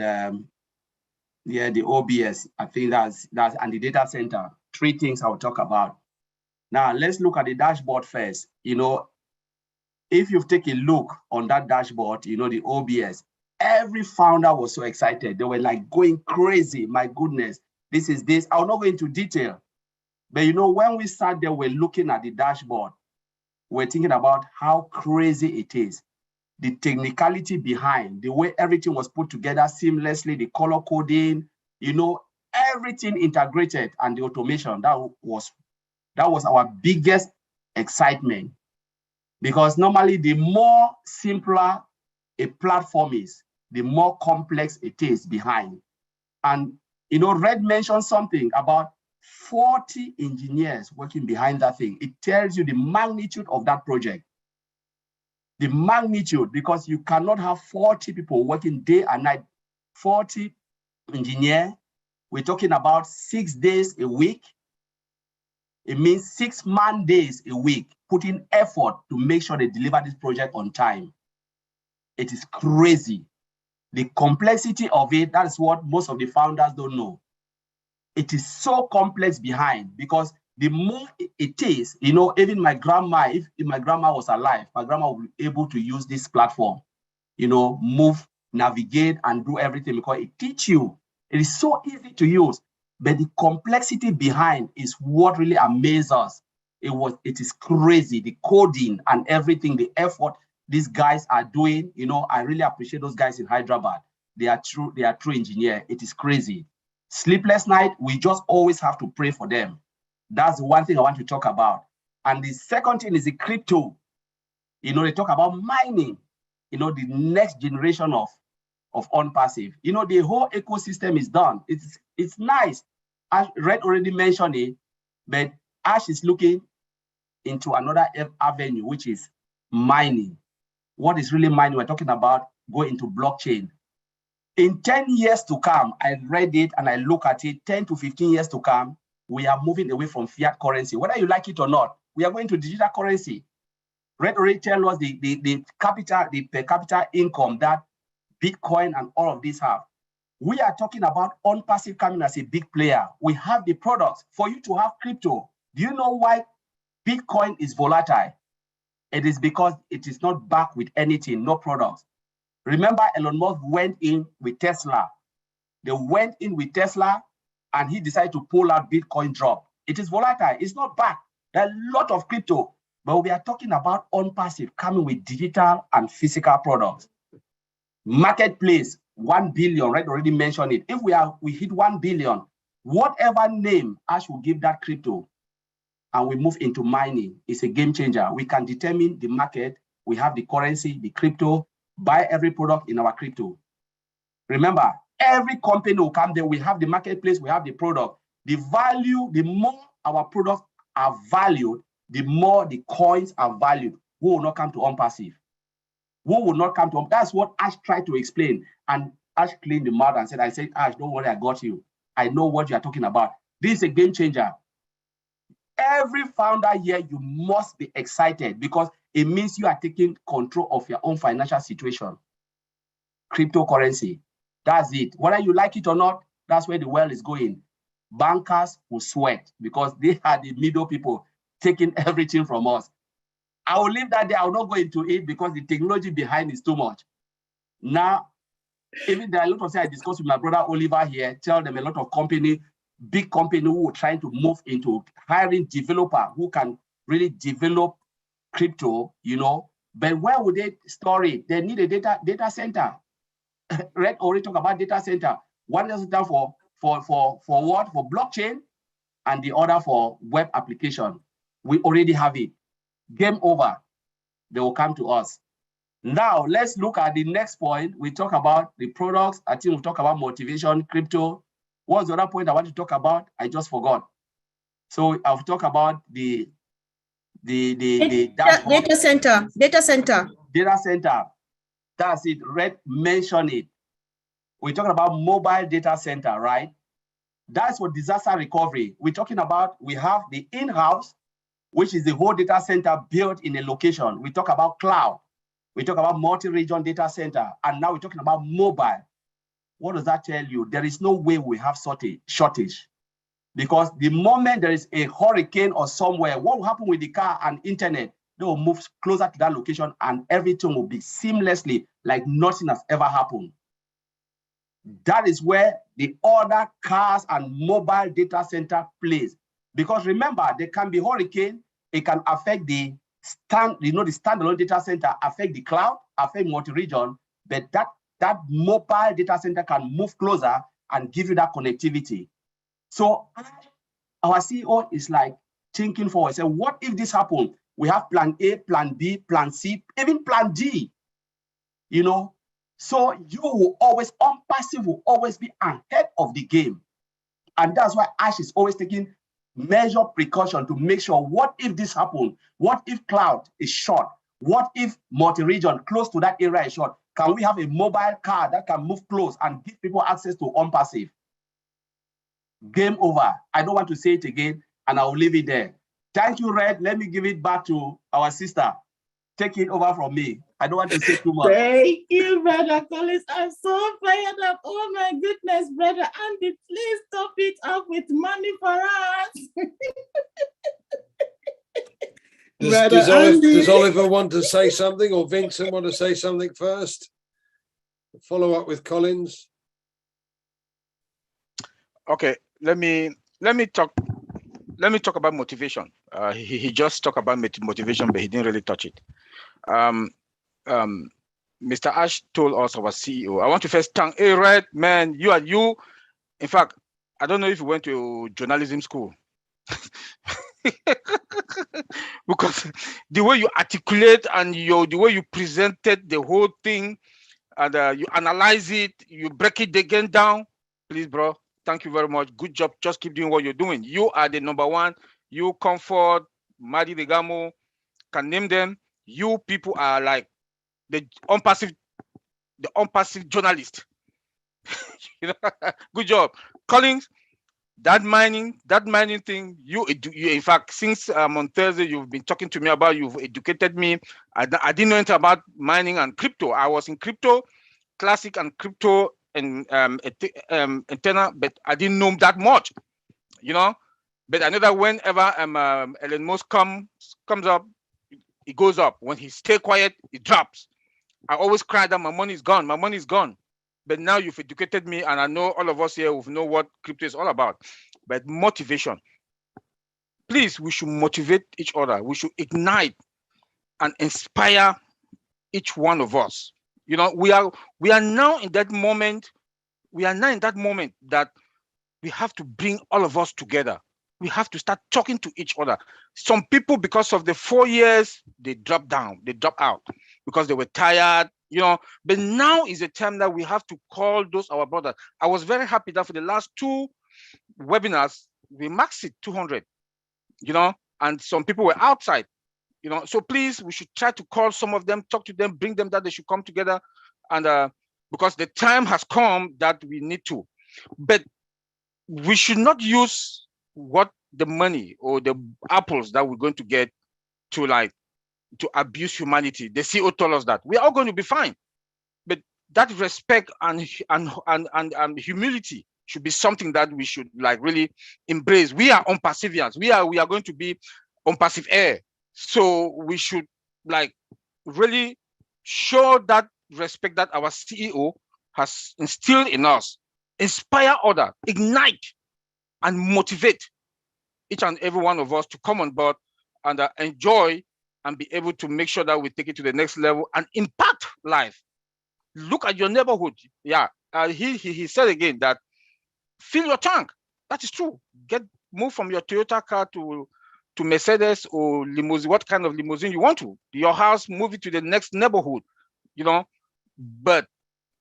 the OBS. I think that's and the data center. 3 things I'll talk about. Now let's look at the dashboard first. You know, if you take a look on that dashboard, you know, the OBS, every founder was so excited. They were like going crazy. My goodness, this is this. I'll not go into detail, but you know, when we sat there, we're looking at the dashboard, we're thinking about how crazy it is. The technicality behind, the way everything was put together seamlessly, the color coding, you know, everything integrated, and the automation, that was our biggest excitement. Because normally the more simpler a platform is, the more complex it is behind. And you know, Red mentioned something about 40 engineers working behind that thing. It tells you the magnitude of that project. The magnitude, because you cannot have 40 people working day and night. 40 engineers, we're talking about 6 days a week. It means 6 man days a week, putting effort to make sure they deliver this project on time. It is crazy. The complexity of it, that's what most of the founders don't know. It is so complex behind, because the more it is, you know, even my grandma, if my grandma was alive, my grandma would be able to use this platform, you know, move, navigate, and do everything, because it teaches you. It is so easy to use, but the complexity behind is what really amazes us. It is crazy. The coding and everything, the effort these guys are doing. You know, I really appreciate those guys in Hyderabad. They are true engineers. It is crazy. Sleepless night, we just always have to pray for them. That's one thing I want to talk about. And the second thing is the crypto. You know, they talk about mining, you know, the next generation of ONPASSIVE. You know, the whole ecosystem is done. It's nice. Red already mentioned it, but Ash is looking into another avenue, which is mining. What is really mining? We're talking about going into blockchain. In 10 years to come, I read it and I look at it, 10 to 15 years to come, we are moving away from fiat currency. Whether you like it or not, we are going to digital currency. Red already tell us the per capita income that Bitcoin and all of these have. We are talking about ONPASSIVE coming as a big player. We have the products for you to have crypto. Do you know why Bitcoin is volatile? It is because it is not backed with anything, no products. Remember, Elon Musk went in with Tesla. They went in with Tesla and he decided to pull out Bitcoin drop. It is volatile. It's not backed. There are a lot of crypto, but we are talking about ONPASSIVE coming with digital and physical products. Marketplace, 1 billion, right? Already mentioned it. If we hit 1 billion, whatever name Ash will give that crypto, and we move into mining, it's a game changer. We can determine the market. We have the currency, the crypto, buy every product in our crypto. Remember, every company will come there. We have the marketplace, we have the product. The value, the more our products are valued, the more the coins are valued. Who will not come to ONPASSIVE? Who will not come to ONPASSIVE? That's what Ash tried to explain. And Ash cleaned the mouth and said, Ash, don't worry, I got you. I know what you are talking about. This is a game changer. Every founder here, you must be excited because it means you are taking control of your own financial situation. Cryptocurrency, that's it. Whether you like it or not, that's where the world is going. Bankers will sweat because they are the middle people taking everything from us. I will leave that there. I will not go into it because the technology behind is too much. Now, even there are a lot of things I discussed with my brother Oliver here, tell them a lot of big company who are trying to move into hiring developer who can really develop crypto, you know, but where would they store it? They need a data center. Red already talk about data center. One data center for what? For blockchain, and the other for web application. We already have it. Game over. They will come to us. Now let's look at the next point. We talk about the products. I think we'll talk about motivation, crypto. What's the other point I want to talk about? I just forgot. So I'll talk about the dashboard. Data center. Data center. That's it. Red mentioned it. We're talking about mobile data center, right? That's for disaster recovery. We're talking about, we have the in-house, which is the whole data center built in a location. We talk about cloud. We talk about multi-region data center. And now we're talking about mobile. What does that tell you? There is no way we have shortage. Because the moment there is a hurricane or somewhere, what will happen with the car and internet? They will move closer to that location and everything will be seamlessly like nothing has ever happened. That is where the other cars and mobile data center plays. Because remember, there can be hurricane, it can affect the standalone data center, affect the cloud, affect multi-region, but that mobile data center can move closer and give you that connectivity. So our CEO is like thinking forward. Say, what if this happens? We have plan A, plan B, plan C, even plan D, you know? So you will always, ONPASSIVE will always be ahead of the game. And that's why Ash is always taking measure precaution to make sure, what if this happens? What if cloud is short? What if multi-region close to that area is short? Can we have a mobile car that can move close and give people access to ONPASSIVE? Game over. I don't want to say it again, and I'll leave it there. Thank you, Red. Let me give it back to our sister. Take it over from me. I don't want to say too much. Thank you, Brother Collins. I'm so fired up. Oh my goodness, Brother Andy, please top it up with money for us. Does Oliver want to say something, or Vincent want to say something first? Follow up with Collins. Okay, let me talk about motivation. He just talked about motivation, but he didn't really touch it. Mr. Ash told us our CEO. I want to first thank, hey, Red, man, you. In fact, I don't know if you went to journalism school. Because the way you articulate and the way you presented the whole thing, and you analyze it, you break it again down. Please, bro, thank you very much. Good job. Just keep doing what you're doing. You are the number one. You, Comfort, Madi Degamo, can name them. You people are like the unpassive journalist. You know, good job. Collins, that mining thing, you in fact, since on Thursday you've been talking to me about, you've educated me. I didn't know anything about mining and crypto. I was in crypto, classic and crypto and antenna, but I didn't know that much, you know. But I know that whenever Elon Musk comes up, it goes up. When he stay quiet, it drops. I always cry that my money is gone. My money is gone. But now you've educated me, and I know all of us here will know what crypto is all about. But motivation. Please, we should motivate each other. We should ignite and inspire each one of us. You know, we are now in that moment. We are now in that moment that we have to bring all of us together. We have to start talking to each other. Some people, because of the 4 years, they drop down, they drop out because they were tired, you know. But now is the time that we have to call those our brothers. I was very happy that for the last 2 webinars, we maxed it 200, you know, and some people were outside, you know. So please, we should try to call some of them, talk to them, bring them that they should come together. And because the time has come that we need to. But we should not use what the money or the apples that we're going to get to abuse humanity. The CEO told us that we are all going to be fine, but that respect and humility should be something that we should really embrace. We are unpassivians. We are going to be unpassive air. So we should really show that respect that our CEO has instilled in us, inspire others, ignite and motivate each and every one of us to come on board and enjoy and be able to make sure that we take it to the next level and impact life. Look at your neighborhood. Yeah, he said again that fill your tank. That is true. Move from your Toyota car to Mercedes or limousine, what kind of limousine you want to. Your house, move it to the next neighborhood, you know. But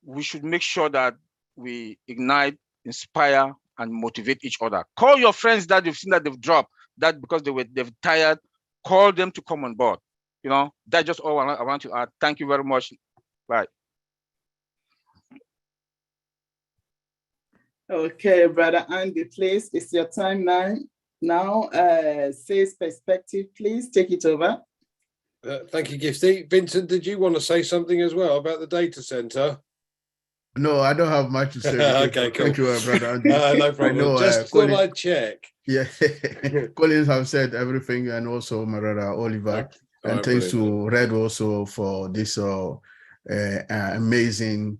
we should make sure that we ignite, inspire, and motivate each other. Call your friends that you've seen that they've dropped, that because they've tired, call them to come on board. You know, that's just all I want to add. Thank you very much. Bye. Okay, Brother Andy, please, it's your time now. Sales perspective, please take it over. Thank you, Gifty. Vincent, did you want to say something as well about the data center? No, I don't have much to say. Okay, cool. Thank you, Brother Andy. No problem. Just thought I'd check. Yeah, Collins have said everything, and also my brother Oliver. And thanks to Red also for this amazing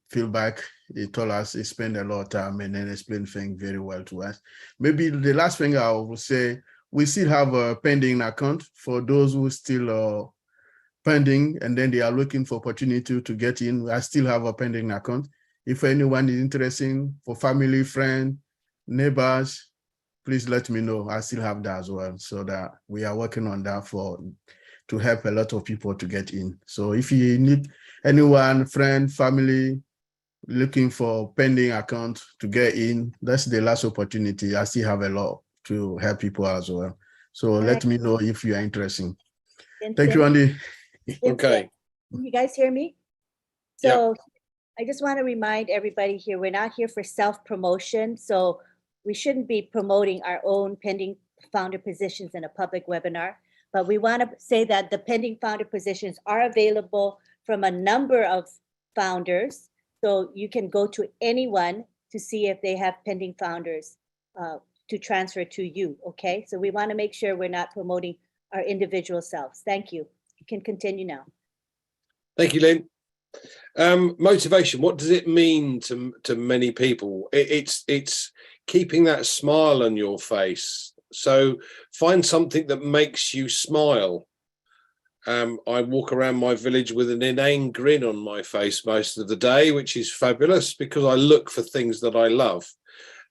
feedback. He told us he spent a lot of time and then explained things very well to us. Maybe the last thing I will say, we still have a pending account for those who still pending and then they are looking for opportunity to get in. I still have a pending account. If anyone is interested, for family, friend, neighbors, please let me know. I still have that as well, so that we are working on that to help a lot of people to get in. So if you need anyone, friend, family, looking for pending account to get in, that's the last opportunity. I still have a lot to help people as well. So let me know if you are interested. Thank you, Andy. Okay. Can you guys hear me? So I just want to remind everybody here, we're not here for self-promotion. So we shouldn't be promoting our own pending founder positions in a public webinar. But we want to say that the pending founder positions are available from a number of founders. So you can go to anyone to see if they have pending founders to transfer to you, okay? So we want to make sure we're not promoting our individual selves. Thank you. You can continue now. Thank you, Lynn. Motivation, what does it mean to many people? It's keeping that smile on your face So find something that makes you smile. I walk around my village with an inane grin on my face most of the day, which is fabulous because I look for things that I love.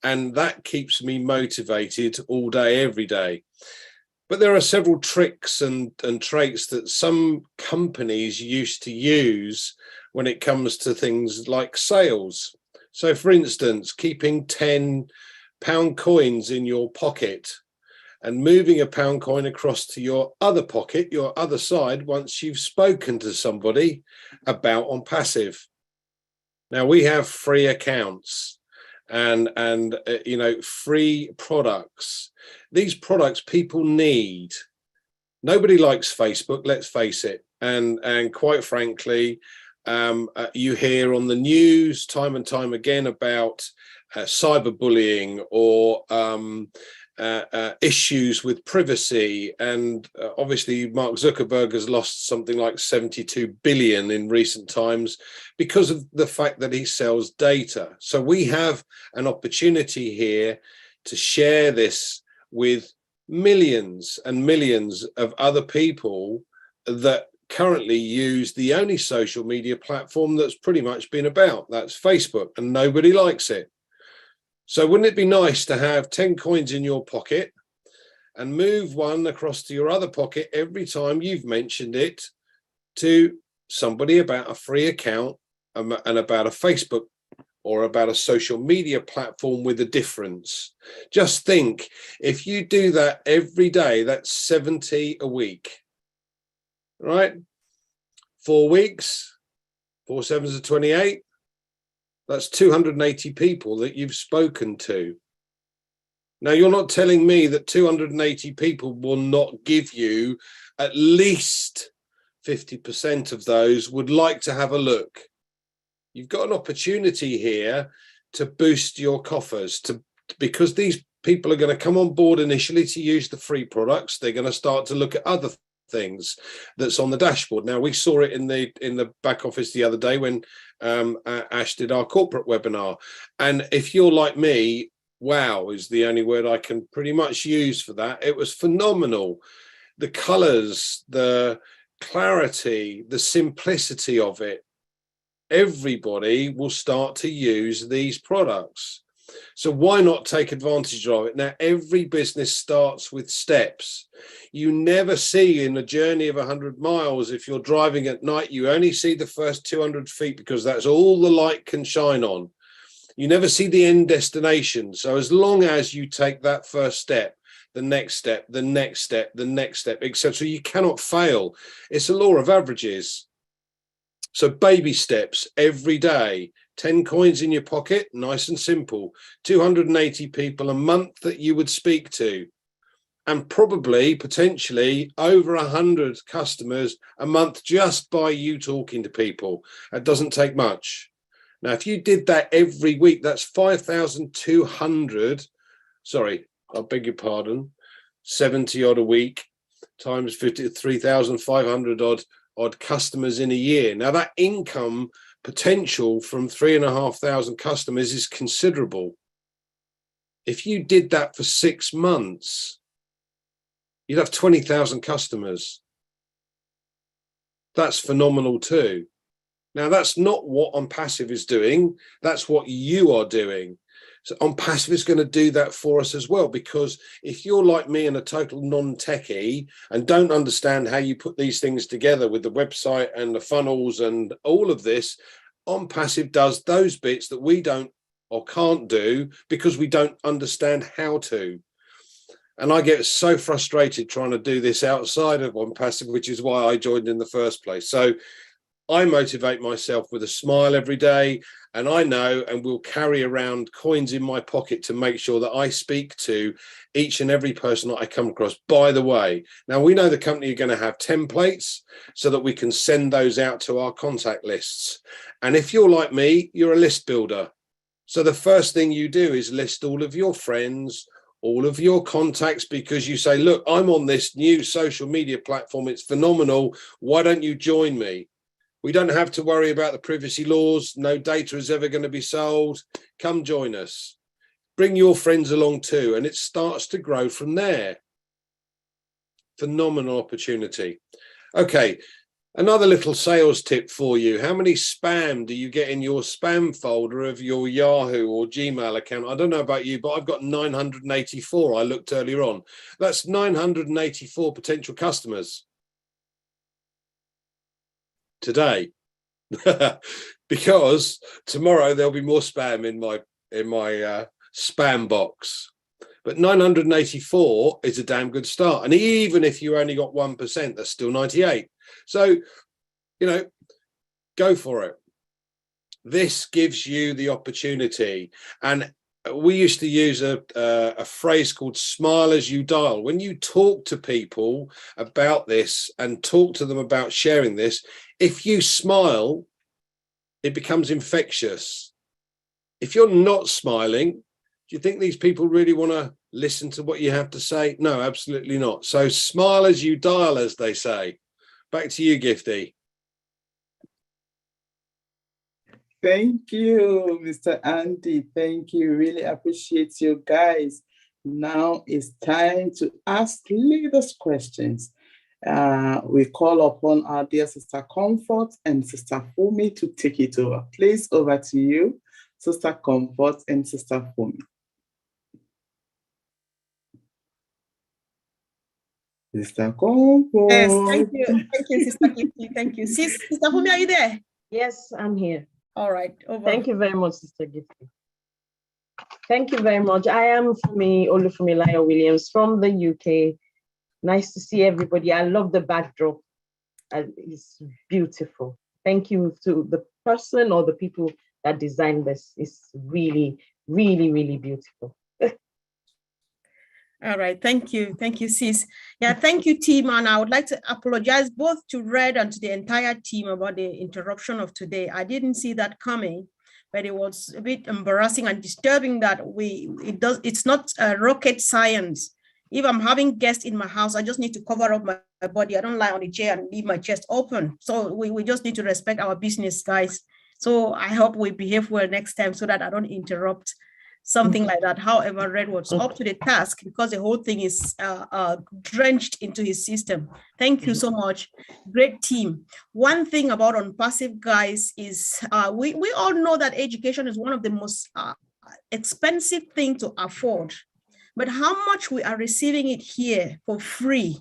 And that keeps me motivated all day, every day. But there are several tricks and traits that some companies used to use when it comes to things like sales. So, for instance, keeping £10 coins in your pocket and moving a pound coin across to your other pocket, your other side, once you've spoken to somebody about ONPASSIVE. Now, we have free accounts and you know, free products. These products people need. Nobody likes Facebook, let's face it. And quite frankly, you hear on the news time and time again about cyberbullying or issues with privacy, and obviously Mark Zuckerberg has lost something like 72 billion in recent times because of the fact that he sells data. So we have an opportunity here to share this with millions and millions of other people that currently use the only social media platform that's pretty much been about, that's Facebook, and nobody likes it. So wouldn't it be nice to have 10 coins in your pocket and move one across to your other pocket every time you've mentioned it to somebody about a free account and about a Facebook or about a social media platform with a difference? Just think, if you do that every day, that's 70 a week, right? 4 weeks, 4 sevens are 28. That's 280 people that you've spoken to. Now, you're not telling me that 280 people will not give you at least 50% of those would like to have a look. You've got an opportunity here to boost your coffers, because these people are going to come on board initially to use the free products. They're going to start to look at other things that's on the dashboard. Now, we saw it in the back office the other day when Ash did our corporate webinar. And if you're like me, wow is the only word I can pretty much use for that. It was phenomenal. The colors, the clarity, the simplicity of it. Everybody will start to use these products. So why not take advantage of it? Now, every business starts with steps. You never see in a journey of 100 miles, if you're driving at night, you only see the first 200 feet because that's all the light can shine on. You never see the end destination. So as long as you take that first step, the next step, the next step, the next step, etc., you cannot fail. It's a law of averages. So baby steps every day. 10 coins in your pocket, nice and simple. 280 people a month that you would speak to, and probably potentially over 100 customers a month just by you talking to people. It doesn't take much. Now, if you did that every week, that's 5,200, sorry, I beg your pardon, 70 odd a week times 50, 3,500 odd customers in a year. Now, that income potential from 3,500 customers is considerable. If you did that for 6 months, you'd have 20,000 customers. That's phenomenal too. Now, that's not what ONPASSIVE is doing. That's what you are doing. So ONPASSIVE is going to do that for us as well, because if you're like me and a total non-techie and don't understand how you put these things together with the website and the funnels and all of this, ONPASSIVE does those bits that we don't or can't do because we don't understand how to. And I get so frustrated trying to do this outside of ONPASSIVE, which is why I joined in the first place. So I motivate myself with a smile every day, and I know and will carry around coins in my pocket to make sure that I speak to each and every person that I come across. By the way, now we know the company are going to have templates so that we can send those out to our contact lists. And if you're like me, you're a list builder. So the first thing you do is list all of your friends, all of your contacts, because you say, look, I'm on this new social media platform. It's phenomenal. Why don't you join me? We don't have to worry about the privacy laws. No data is ever going to be sold. Come join us. bring your friends along too, and it starts to grow from there. Phenomenal opportunity. Okay, another little sales tip for you. How many spam do you get in your spam folder of your Yahoo or Gmail account? I don't know about you, but I've got 984. I looked earlier on. That's 984 potential customers today. Because tomorrow there'll be more spam in my spam box. But 984 is a damn good start. And even if you only got 1%, that's still 98. So, you know, go for it. This gives you the opportunity. And we used to use a phrase called smile as you dial. When you talk to people about this and talk to them about sharing this, if you smile, it becomes infectious. If you're not smiling, do you think these people really want to listen to what you have to say? No, absolutely not. So smile as you dial, as they say. Back to you, Gifty. Thank you, Mr. Andy. Thank you. Really appreciate you guys. Now it's time to ask leaders questions. We call upon our dear Sister Comfort and Sister Fumi to take it over. Please, over to you, Sister Comfort and Sister Fumi. Sister Comfort. Yes, thank you, Sister Gifty. Thank you. Sister Fumi, are you there? Yes, I'm here. All right, over. Thank you very much, Sister Gifty. Thank you very much. I am Fumi Olufunmilayo Williams from the UK. Nice to see everybody. I love the backdrop. It's beautiful. Thank you to the person or the people that designed this. It's really, really, really beautiful. All right, thank you, sis. Yeah, thank you, team. And I would like to apologize both to Red and to the entire team about the interruption of today. I didn't see that coming, but it was a bit embarrassing and disturbing that it's not rocket science. If I'm having guests in my house, I just need to cover up my body. I don't lie on the chair and leave my chest open. So we just need to respect our business, guys. So I hope we behave well next time so that I don't interrupt something like that. However, Red was up to the task because the whole thing is drenched into his system. Thank you so much. Great team. One thing about ONPASSIVE, guys, is we all know that education is one of the most expensive things to afford. But how much we are receiving it here for free,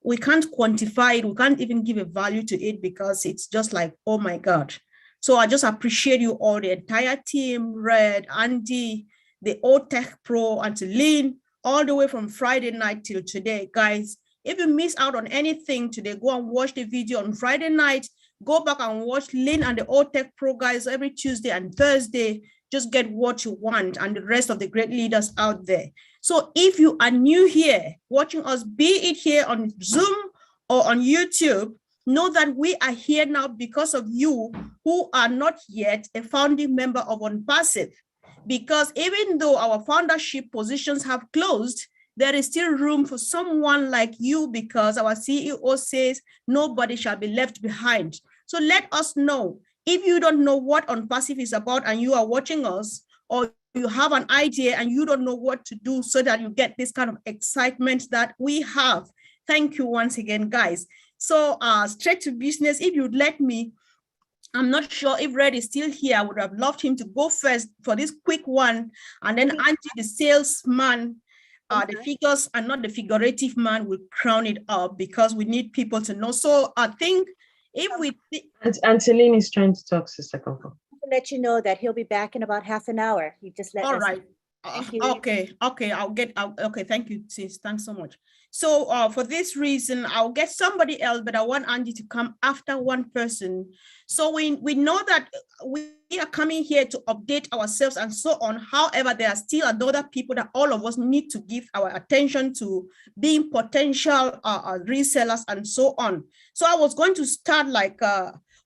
we can't quantify it. We can't even give a value to it because it's just like, oh my God. So I just appreciate you all, the entire team, Red, Andy, the OTech Pro, and to Lynn, all the way from Friday night till today. Guys, if you miss out on anything today, go and watch the video on Friday night. Go back and watch Lynn and the OTech Pro guys every Tuesday and Thursday. Just get what you want and the rest of the great leaders out there. So if you are new here, watching us, be it here on Zoom or on YouTube, know that we are here now because of you who are not yet a founding member of ONPASSIVE. Because even though our foundership positions have closed, there is still room for someone like you because our CEO says nobody shall be left behind. So let us know. If you don't know what ONPASSIVE is about and you are watching us, or you have an idea and you don't know what to do so that you get this kind of excitement that we have. Thank you once again, guys. So straight to business, if you'd let me, I'm not sure if Red is still here. I would have loved him to go first for this quick one. And then Angie, the salesman, the figures and not the figurative man, will crown it up because we need people to know. So I think if we... Angeline is trying to talk, Sister Comfort. To let you know that he'll be back in about half an hour. He just let us. All right. Thank you. Okay, okay, thank you, sis. Thanks so much. So for this reason, I'll get somebody else, but I want Andy to come after one person. So we know that we are coming here to update ourselves and so on. However, there are still other people that all of us need to give our attention to, being potential resellers and so on. So I was going to start like,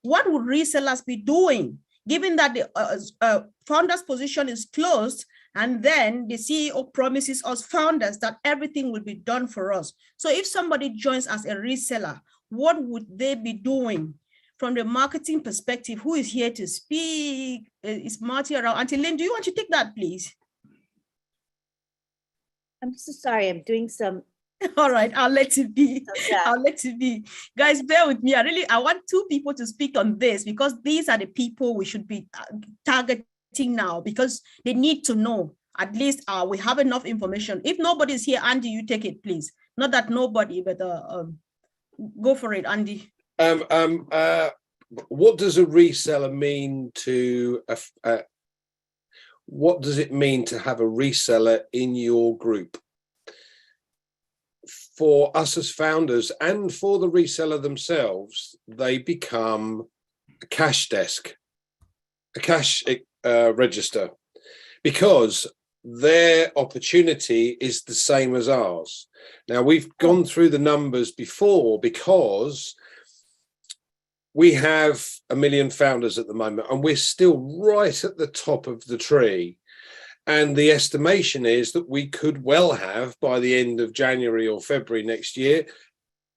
what would resellers be doing, given that the founder's position is closed? And then the CEO promises us founders that everything will be done for us. So if somebody joins as a reseller, what would they be doing? From the marketing perspective, who is here to speak? Is Marty around? Auntie Lynn, do you want to take that, please? I'm so sorry. I'm doing some. All right, I'll let it be. Yeah. I'll let it be. Guys, bear with me. I want two people to speak on this because these are the people we should be targeting now because they need to know. At least we have enough information. If nobody's here, Andy, you take it, please. Not that nobody, but go for it, Andy. What does a reseller mean to what does it mean to have a reseller in your group? For us as founders and for the reseller themselves, they become a cash desk, a cash register, because their opportunity is the same as ours. Now, we've gone through the numbers before because we have 1 million founders at the moment and we're still right at the top of the tree. And the estimation is that we could well have, by the end of January or February next year,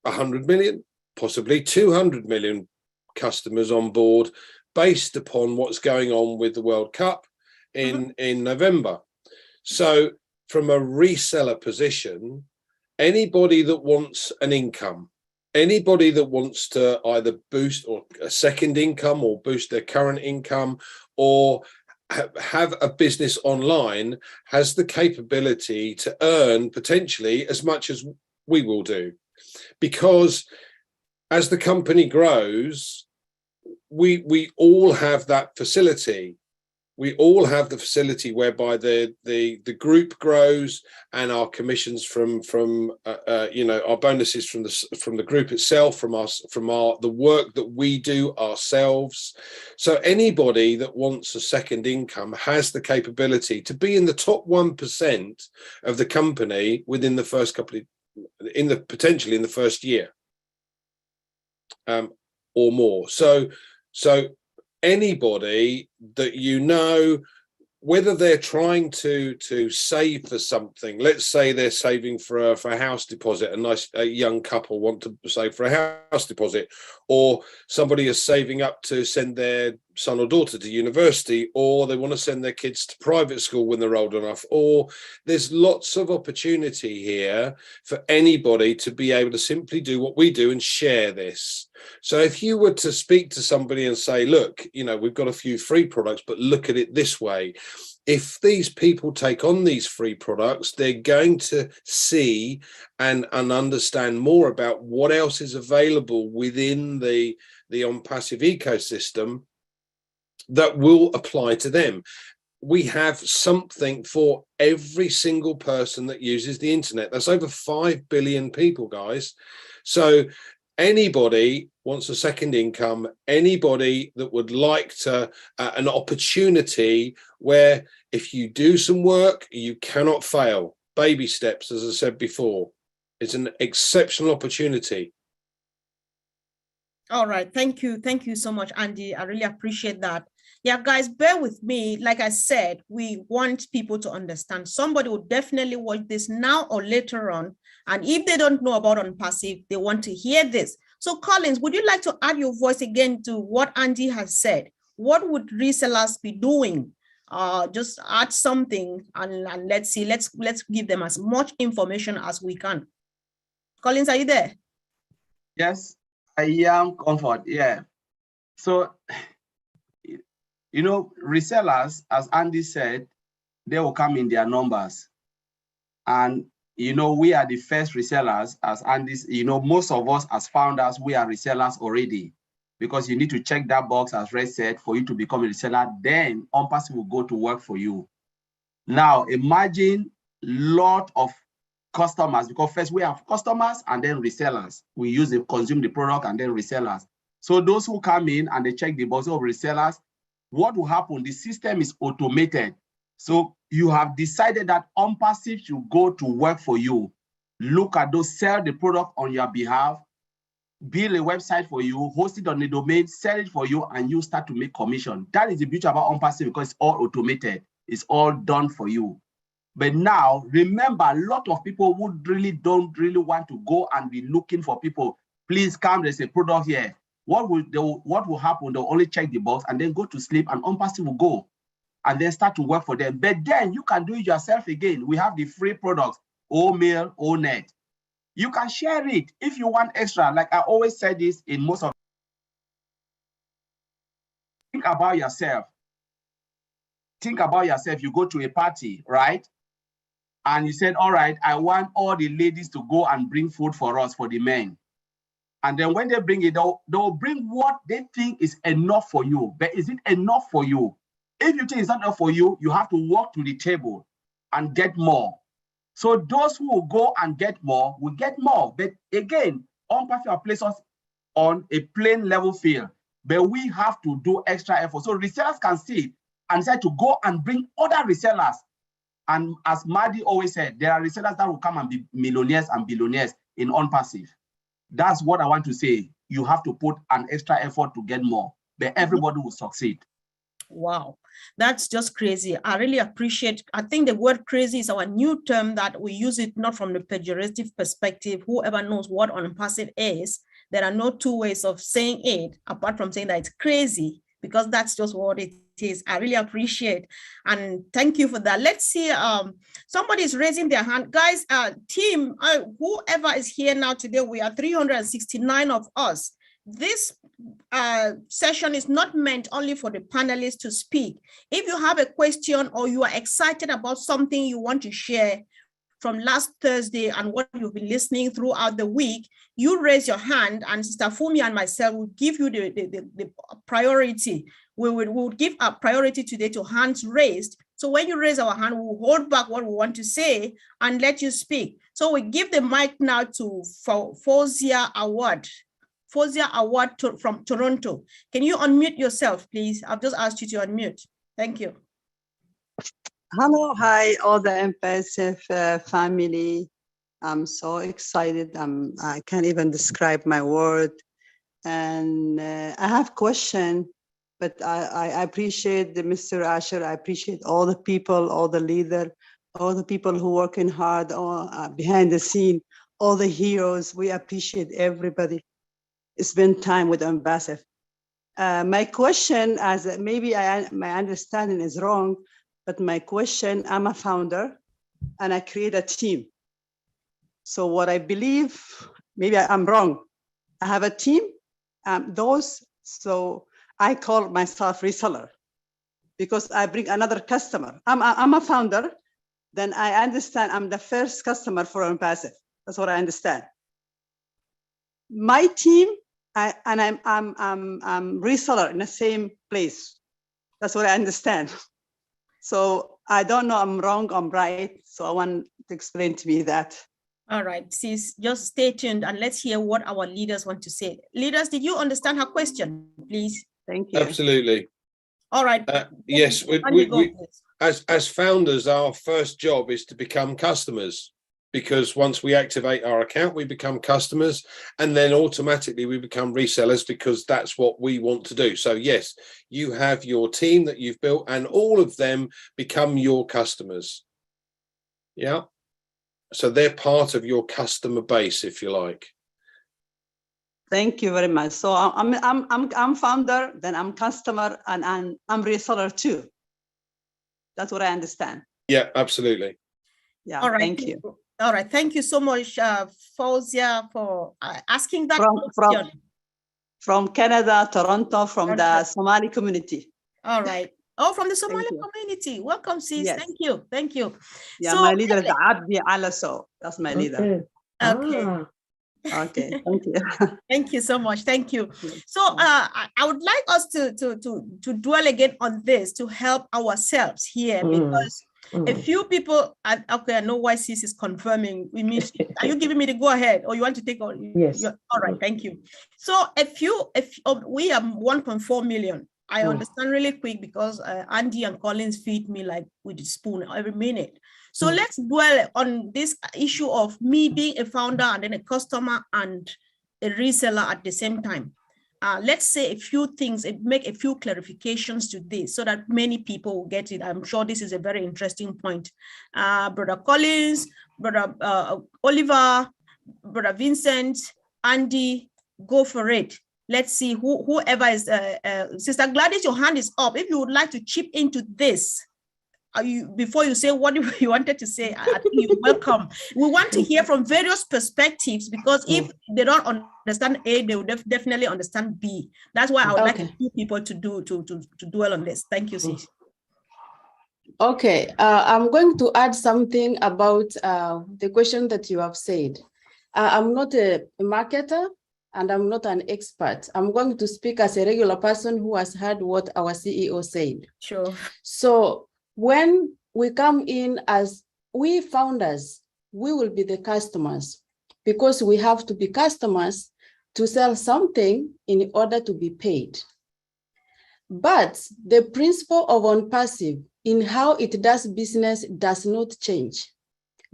100 million, possibly 200 million customers on board, based upon what's going on with the World Cup in November. So from a reseller position, anybody that wants an income, anybody that wants to either boost or a second income or boost their current income or have a business online has the capability to earn potentially as much as we will do, because as the company grows, we all have that facility. We all have the facility whereby the group grows and our commissions from our bonuses from the group itself, from the work that we do ourselves. So anybody that wants a second income has the capability to be in the top 1% of the company within the first potentially in the first year, or more. So anybody that whether they're trying to save for something, let's say they're saving for a house deposit, a young couple want to save for a house deposit, or somebody is saving up to send their son or daughter to university, or they want to send their kids to private school when they're old enough, or there's lots of opportunity here for anybody to be able to simply do what we do and share this. So if you were to speak to somebody and say, look, we've got a few free products, but look at it this way. If these people take on these free products, they're going to see and understand more about what else is available within the ONPASSIVE ecosystem that will apply to them. We have something for every single person that uses the internet. That's over 5 billion people, guys. So anybody wants a second income, anybody that would like to an opportunity where if you do some work, you cannot fail. Baby steps, as I said before. It's an exceptional opportunity. All right. Thank you. Thank you so much, Andy. I really appreciate that. Yeah, guys, bear with me. Like I said, we want people to understand. Somebody will definitely watch this now or later on. And if they don't know about ONPASSIVE, they want to hear this. So Collins, would you like to add your voice again to what Andy has said? What would resellers be doing? Just add something and let's see, let's give them as much information as we can. Collins, are you there? Yes, I am, Comfort. Yeah. So, resellers, as Andy said, they will come in their numbers. And, we are the first resellers, as Andy's, most of us as founders, we are resellers already, because you need to check that box, as Red said, for you to become a reseller. Then ONPASSIVE will go to work for you. Now, imagine lot of customers, because first we have customers and then resellers. We consume the product and then resellers. So those who come in and they check the box of resellers, what will happen? The system is automated. So you have decided that ONPASSIVE should go to work for you. Look at those, sell the product on your behalf, build a website for you, host it on the domain, sell it for you, and you start to make commission. That is the beauty about ONPASSIVE, because it's all automated. It's all done for you. But now, remember, a lot of people who don't really want to go and be looking for people. Please come, there's a product here. What will happen? They'll only check the box and then go to sleep, and ONPASSIVE will go and then start to work for them. But then you can do it yourself again. We have the free products. mail, net. You can share it if you want extra. Like I always say this in most of. Think about yourself. Think about yourself. You go to a party, right? And you said, all right, I want all the ladies to go and bring food for us, for the men. And then when they bring it, they'll bring what they think is enough for you. But is it enough for you? If you think it's not enough for you, you have to walk to the table and get more. So those who will go and get more will get more. But again, ONPASSIVE places us on a plain level field. But we have to do extra effort. So resellers can see and decide to go and bring other resellers. And as Madi always said, there are resellers that will come and be millionaires and billionaires in ONPASSIVE. That's what I want to say. You have to put an extra effort to get more, but everybody will succeed. Wow, that's just crazy. I really appreciate. I think the word crazy is our new term that we use it not from the pejorative perspective. Whoever knows what unpassive is, there are no two ways of saying it apart from saying that it's crazy, because that's just what it is. I really appreciate and thank you for that. Let's see. Somebody is raising their hand, guys. Team, whoever is here now today, we are 369 of us. This session is not meant only for the panelists to speak. If you have a question or you are excited about something you want to share from last Thursday and what you've been listening throughout the week, you raise your hand and Sister Fumi and myself will give you the priority. We would give a priority today to hands raised. So when you raise our hand, we'll hold back what we want to say and let you speak. So we give the mic now to Fozia Award. Fozia Award from Toronto. Can you unmute yourself, please? I've just asked you to unmute. Thank you. Hello, hi, all the Impassive family. I'm so excited. I can't even describe my word. And I have a question, but I appreciate Mr. Asher. I appreciate all the people, all the leaders, all the people who working hard behind the scene, all the heroes. We appreciate everybody. Spend time with ONPASSIVE. My question, as maybe my understanding is wrong, but my question, I'm a founder and I create a team. So what I believe, maybe I'm wrong. I have a team, so I call myself reseller because I bring another customer. I'm a founder, then I understand I'm the first customer for ONPASSIVE. That's what I understand. My team, I'm reseller in the same place. That's what I understand. So I don't know I'm wrong, I'm right. So I want to explain to me that. All right, sis, just stay tuned and let's hear what our leaders want to say. Leaders, did you understand her question, please? Thank you. Absolutely. All right. Yes, as founders, our first job is to become customers. Because once we activate our account, we become customers, and then automatically we become resellers because that's what we want to do. So yes, you have your team that you've built and all of them become your customers. Yeah. So they're part of your customer base, if you like. Thank you very much. So I'm founder, then I'm customer, and I'm reseller too. That's what I understand. Yeah, absolutely. Yeah, all right. Thank you. All right, thank you so much, Fozia, for asking that question. From Canada, Toronto, from the Somali community. All right. Oh, from the Somali community. Welcome, sis. Yes. Thank you. Thank you. Yeah, so, my leader is Abdi Alaso. That's my leader. Okay. Okay, thank you. Thank you so much. Thank you. So I would like us to dwell again on this to help ourselves here because a few people, okay, I know why sis is confirming. We mean, are you giving me the go ahead or you want to take on? Yes. All right, thank you. So we have 1.4 million. I understand really quick because Andy and Collins feed me like with a spoon every minute. So let's dwell on this issue of me being a founder and then a customer and a reseller at the same time. Let's say a few things and make a few clarifications to this so that many people will get it. I'm sure this is a very interesting point. Brother Collins, Brother Oliver, Brother Vincent, Andy, go for it. Let's see whoever is, Sister Gladys, your hand is up. If you would like to chip into this, before you say what you wanted to say, I think you're welcome. We want to hear from various perspectives, because if they don't understand A, they will definitely understand B. That's why I would like two people to dwell on this. Thank you, sis. Okay, I'm going to add something about the question that you have said. I'm not a marketer and I'm not an expert. I'm going to speak as a regular person who has heard what our CEO said. Sure. So when we come in as we founders, we will be the customers, because we have to be customers to sell something in order to be paid. But the principle of ONPASSIVE in how it does business does not change.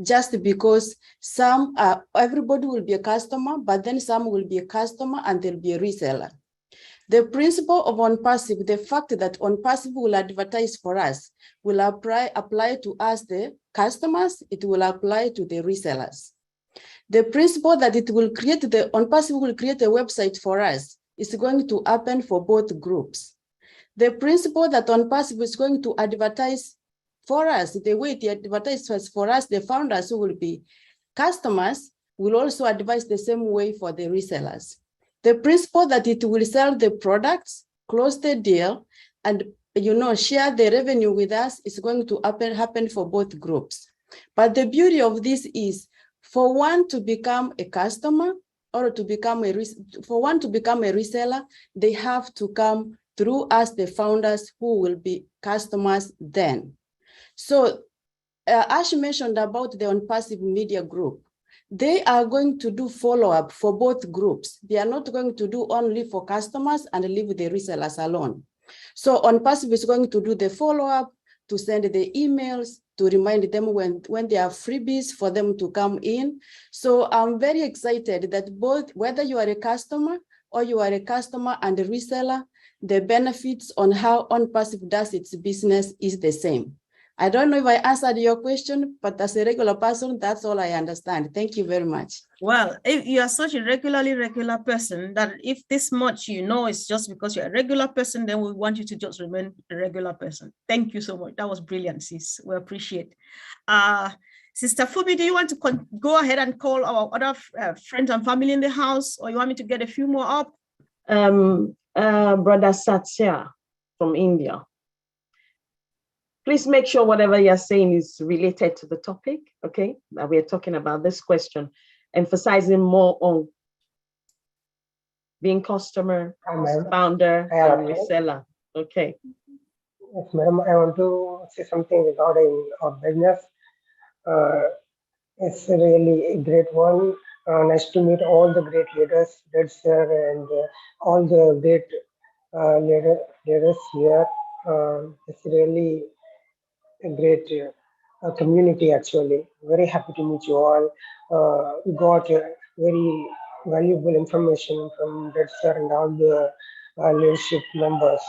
Just because everybody will be a customer, but then some will be a customer and there'll be a reseller. The principle of ONPASSIVE, the fact that ONPASSIVE will advertise for us, will apply to us, the customers, it will apply to the resellers. The principle that ONPASSIVE will create a website for us is going to happen for both groups. The principle that ONPASSIVE is going to advertise for us, the way it advertises for us, the founders who will be customers, will also advise the same way for the resellers. The principle that it will sell the products, close the deal, and share the revenue with us is going to happen for both groups. But the beauty of this is, for one to become a customer or for one to become a reseller, they have to come through us, the founders, who will be customers then. So Ash mentioned about the ONPASSIVE Media Group. They are going to do follow-up for both groups. They are not going to do only for customers and leave the resellers alone. So ONPASSIVE is going to do the follow-up, to send the emails, to remind them when there are freebies for them to come in. So I'm very excited that both, whether you are a customer or you are a customer and a reseller, the benefits on how ONPASSIVE does its business is the same. I don't know if I answered your question, but as a regular person, that's all I understand. Thank you very much. Well, if you are such a regular person, that if this much it's just because you're a regular person, then we want you to just remain a regular person. Thank you so much. That was brilliant, sis. We appreciate. Sister Fubi, do you want to go ahead and call our other friends and family in the house, or you want me to get a few more up? Brother Satya from India. Please make sure whatever you're saying is related to the topic, okay, that we're talking about this question, emphasizing more on being customer, founder, and reseller. Okay. Yes, madam, I want to say something regarding our business. It's really a great one. Nice to meet all the great leaders, and all the great leaders here. It's really a great community, actually. Very happy to meet you all. We got very valuable information from Red Sir and all the leadership members.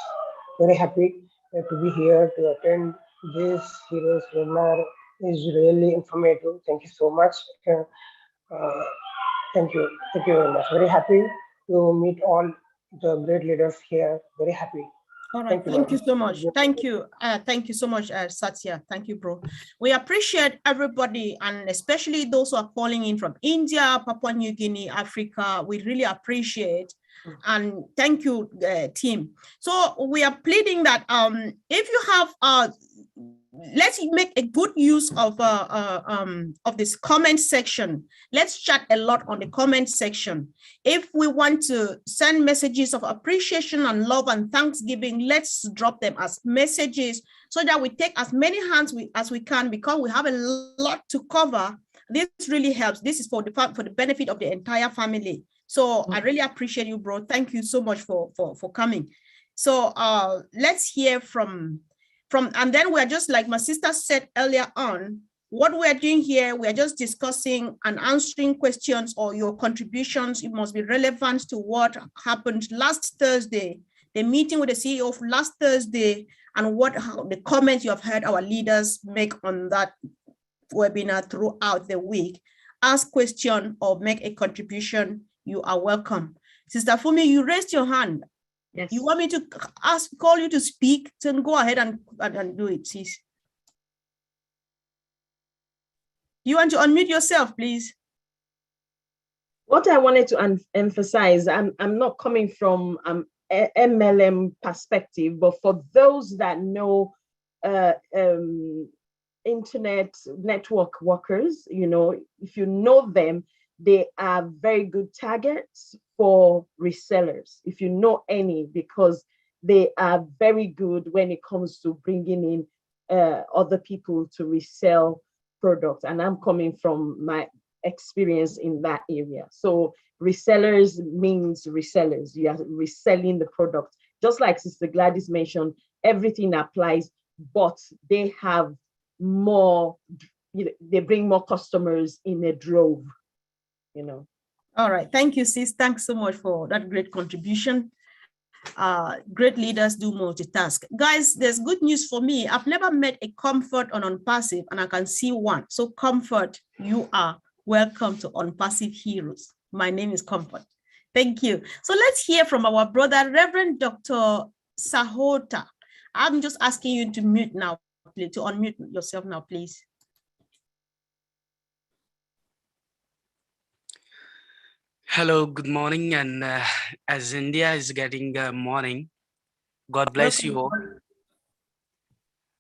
Very happy to be here to attend this Heroes webinar. Is really informative. Thank you so much. Thank you very much. Very happy to meet all the great leaders here. Very happy. All right, thank you so much. Thank you so much, Satya. Thank you, bro. We appreciate everybody, and especially those who are calling in from India, Papua New Guinea, Africa. We really appreciate, and thank you, team. So we are pleading that if you have let's make a good use of this comment section. Let's chat a lot on the comment section. If we want to send messages of appreciation and love and thanksgiving, let's drop them as messages so that we take as many hands as we can, because we have a lot to cover. This really helps. This is for the benefit of the entire family. So I really appreciate you, bro. Thank you so much for coming. So let's hear from, and then we're just like my sister said earlier on, what we're doing here, we're just discussing and answering questions or your contributions. It must be relevant to what happened last Thursday, the meeting with the CEO of last Thursday, and how the comments you have heard our leaders make on that webinar throughout the week. Ask question or make a contribution, you are welcome. Sister Fumi, you raised your hand. Yes. You want me to call you to speak? Then go ahead and do it, sis. You want to unmute yourself, please? What I wanted to emphasize, I'm not coming from MLM perspective, but for those that know internet network workers, you know, if you know them, they are very good targets for resellers, if you know any, because they are very good when it comes to bringing in other people to resell products. And I'm coming from my experience in that area. So resellers means resellers. You are reselling the product. Just like Sister Gladys mentioned, everything applies, but they have more, you know, they bring more customers in a drove, you know. All right. Thank you, sis. Thanks so much for that great contribution. Great leaders do multitask. Guys, there's good news for me. I've never met a Comfort on OnPassive, and I can see one. So Comfort, you are welcome to OnPassive Heroes. My name is Comfort. Thank you. So let's hear from our brother, Reverend Dr. Sahota. I'm just asking you to mute now, please, to unmute yourself now, please. Hello, good morning. And as India is getting morning, God bless you all.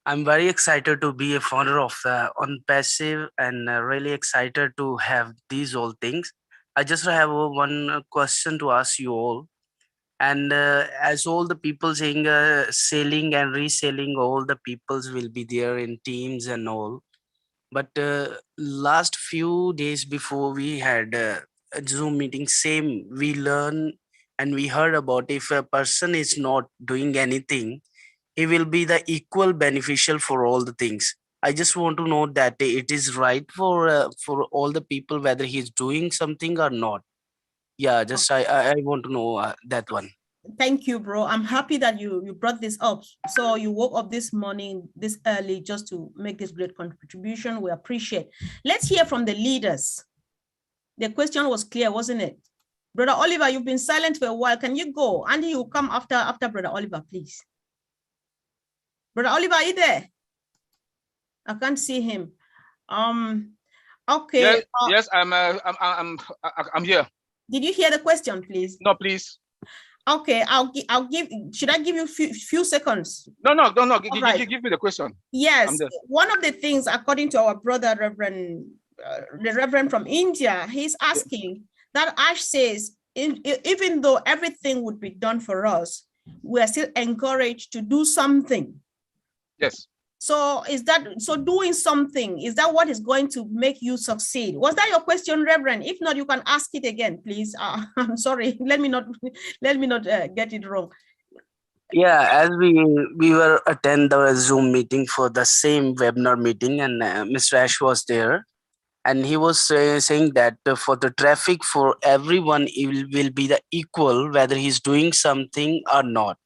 I'm very excited to be a founder of OnPassive and really excited to have these all things. I just have one question to ask you all. And as all the people saying selling and reselling, all the peoples will be there in teams and all. But last few days before we had a Zoom meeting, same we learn and we heard about if a person is not doing anything, he will be the equal beneficial for all the things. I just want to know that it is right for all the people whether he's doing something or not. Yeah, just I want to know that one. Thank you, bro. I'm happy that you brought this up. So you woke up this morning, this early, just to make this great contribution. We appreciate. Let's hear from the leaders. The question was clear, wasn't it? Brother Oliver, you've been silent for a while. Can you go? Andy, you come after Brother Oliver, please. Brother Oliver, are you there? I can't see him. Okay. Yes, I'm here. Did you hear the question, please? No, please. Okay, should I give you few seconds? No. Right. Give me the question. Yes, one of the things, according to our brother, the Reverend from India, he's asking that Ash says, even though everything would be done for us, we are still encouraged to do something. Yes. So doing something, is that what is going to make you succeed? Was that your question, Reverend? If not, you can ask it again, please. I'm sorry. Let me not get it wrong. Yeah, as we were attend the Zoom meeting for the same webinar meeting, and Mr. Ash was there, and he was saying that for the traffic for everyone, it will be the equal whether he's doing something or not.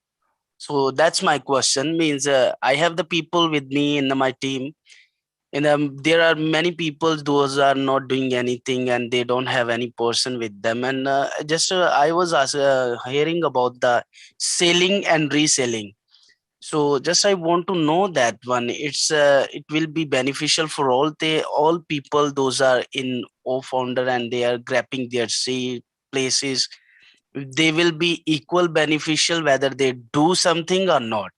So that's my question. Means I have the people with me in my team, and there are many people those are not doing anything and they don't have any person with them. And I was hearing about the selling and reselling. So just I want to know that one. It will be beneficial for all people those are in founder and they are grabbing their places. They will be equal beneficial whether they do something or not.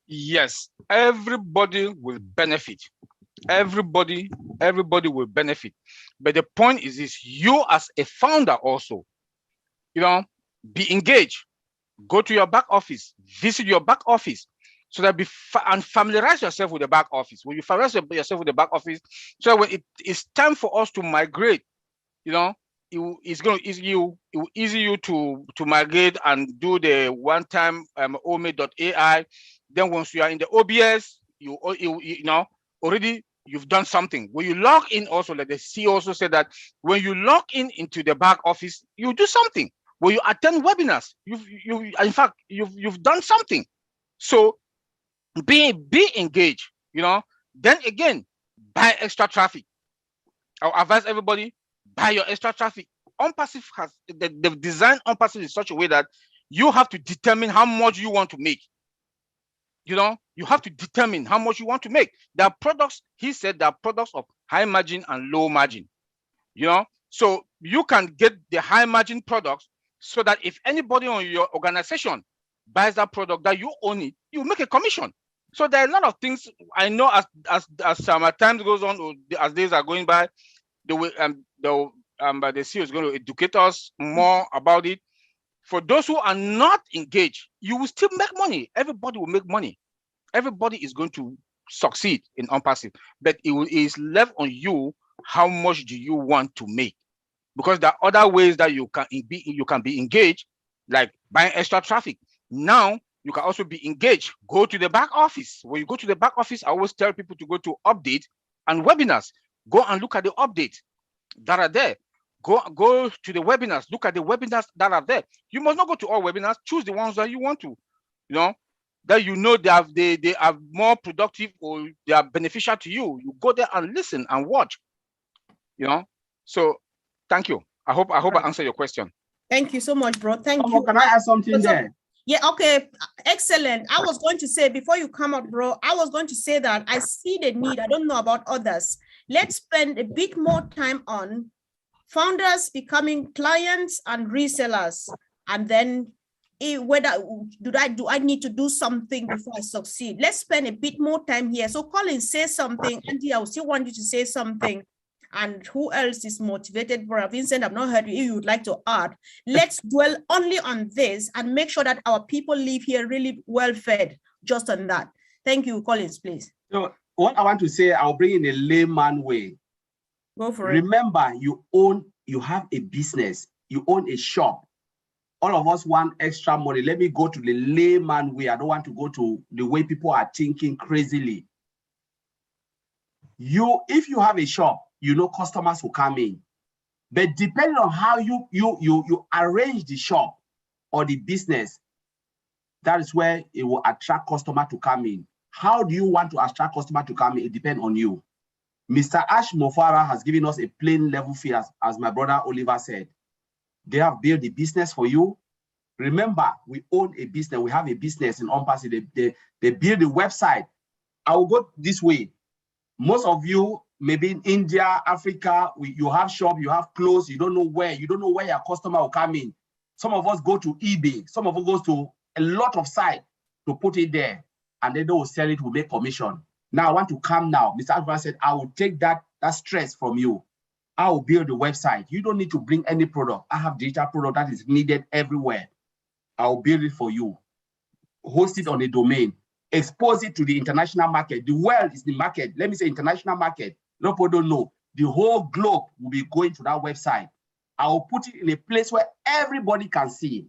Yes, everybody will benefit. Everybody will benefit. But the point is you as a founder also, be engaged. Go to your back office, visit your back office, so that and familiarize yourself with the back office. When you familiarize yourself with the back office, so when it is time for us to migrate, it's going to ease you to migrate and do the one-time omate.ai. Then once you are in the OBS, you already you've done something. When you log in, also, like the CEO also said that when you log into the back office, you do something. When you attend webinars, you've done something. So be engaged. Then again, buy extra traffic. I'll advise everybody, buy your extra traffic. OnPassive they've designed OnPassive in such a way that you have to determine how much you want to make. You have to determine how much you want to make. There are products, he said, there are products of high margin and low margin. You know, so you can get the high margin products so that if anybody on your organization buys that product that you own it, you make a commission. So there are a lot of things I know as time goes on, or as days are going by, the CEO is going to educate us more about it. For those who are not engaged, you will still make money. Everybody will make money. Everybody is going to succeed in unpassive, but it is left on you. How much do you want to make? Because there are other ways that you can be engaged, like buying extra traffic. Now you can also be engaged. Go to the back office. When you go to the back office, I always tell people to go to update and webinars. Go and look at the updates that are there. Go to the webinars. Look at the webinars that are there. You must not go to all webinars. Choose the ones that you want to, that they are more productive or they are beneficial to you. You go there and listen and watch. So thank you. I hope I answered your question. Thank you so much, bro. Thank you. Can I add something there? Yeah, okay. Excellent. I was going to say, before you come up, bro, I was going to say that I see the need. I don't know about others. Let's spend a bit more time on founders becoming clients and resellers. And then whether do I need to do something before I succeed? Let's spend a bit more time here. So Colin, say something. Andy, I still want you to say something. And who else is motivated? Brother Vincent, I've not heard you. You would like to add. Let's dwell only on this and make sure that our people live here really well fed. Just on that. Thank you, Collins, please. So what I want to say, I'll bring in a layman way. Go for it. Remember, you have a business, you own a shop. All of us want extra money. Let me go to the layman way. I don't want to go to the way people are thinking crazily. If you have a shop, customers will come in. But depending on how you arrange the shop or the business, that is where it will attract customer to come in. How do you want to attract customer to come in? It depends on you. Mr. Ash Mofara has given us a plain level fee, as my brother Oliver said. They have built the business for you. Remember, we own a business. We have a business in unpassive. They build the website. I will go this way. Most of you, maybe in India, Africa, you have shop, you have clothes, you don't know where your customer will come in. Some of us go to eBay. Some of us go to a lot of sites to put it there, and then they will sell it, will make commission. Now I want to come now. Mr. Alvarez said, I will take that stress from you. I will build the website. You don't need to bring any product. I have digital product that is needed everywhere. I will build it for you. Host it on a domain. Expose it to the international market. The world is the market. Let me say international market. Nobody don't know. The whole globe will be going to that website. I will put it in a place where everybody can see it.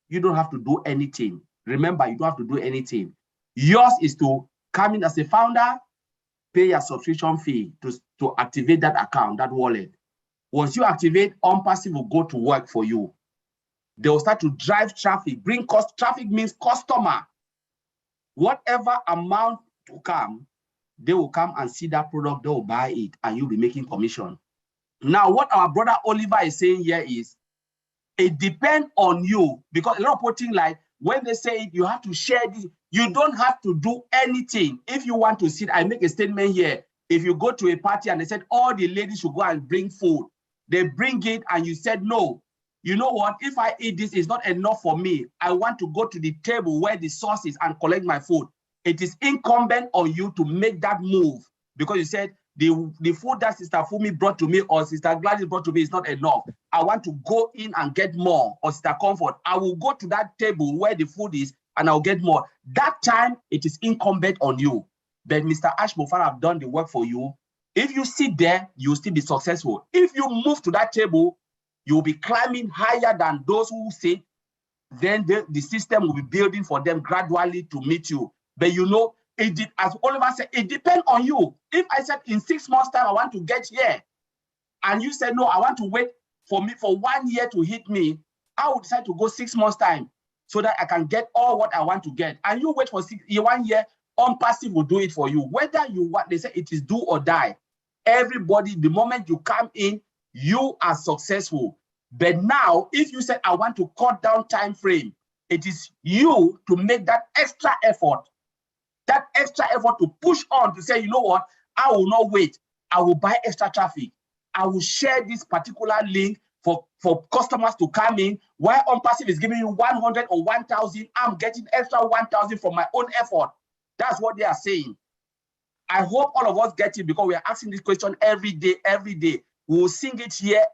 You don't have to do anything. Remember, you don't have to do anything. Yours is to come in as a founder, pay a subscription fee to activate that account, that wallet. Once you activate, unpassive will go to work for you. They will start to drive traffic. Traffic means customer. Whatever amount to come, they will come and see that product, they will buy it, and you'll be making commission. Now, what our brother Oliver is saying here is, it depends on you, because a lot of people think like, when they say you have to share this, you don't have to do anything. If you want to sit, I make a statement here. If you go to a party and they said all the ladies should go and bring food, they bring it and you said, no, you know what? If I eat this, it's not enough for me. I want to go to the table where the sauce is and collect my food. It is incumbent on you to make that move, because you said the food that Sister Fumi brought to me or Sister Gladys brought to me is not enough. I want to go in and get more, or Sister Comfort. I will go to that table where the food is and I'll get more. That time, it is incumbent on you. But Mr. Ash Mofara have done the work for you. If you sit there, you'll still be successful. If you move to that table, you'll be climbing higher than those who sit. Then the system will be building for them gradually to meet you. But as Oliver said, it depends on you. If I said in 6 months' time, I want to get here, and you said, no, I want to wait for 1 year to hit me, I will decide to go 6 months' time so that I can get all what I want to get. And you wait for 1 year, unpassive will do it for you. Whether you want, they say it is do or die. Everybody, the moment you come in, you are successful. But now, if you said, I want to cut down time frame, it is you to make that extra effort to push on to say, you know what, I will not wait. I will buy extra traffic. I will share this particular link for customers to come in. While ONPASSIVE is giving you 100 or 1,000, I'm getting extra 1,000 from my own effort. That's what they are saying. I hope all of us get it because we are asking this question every day, every day. We will sing it here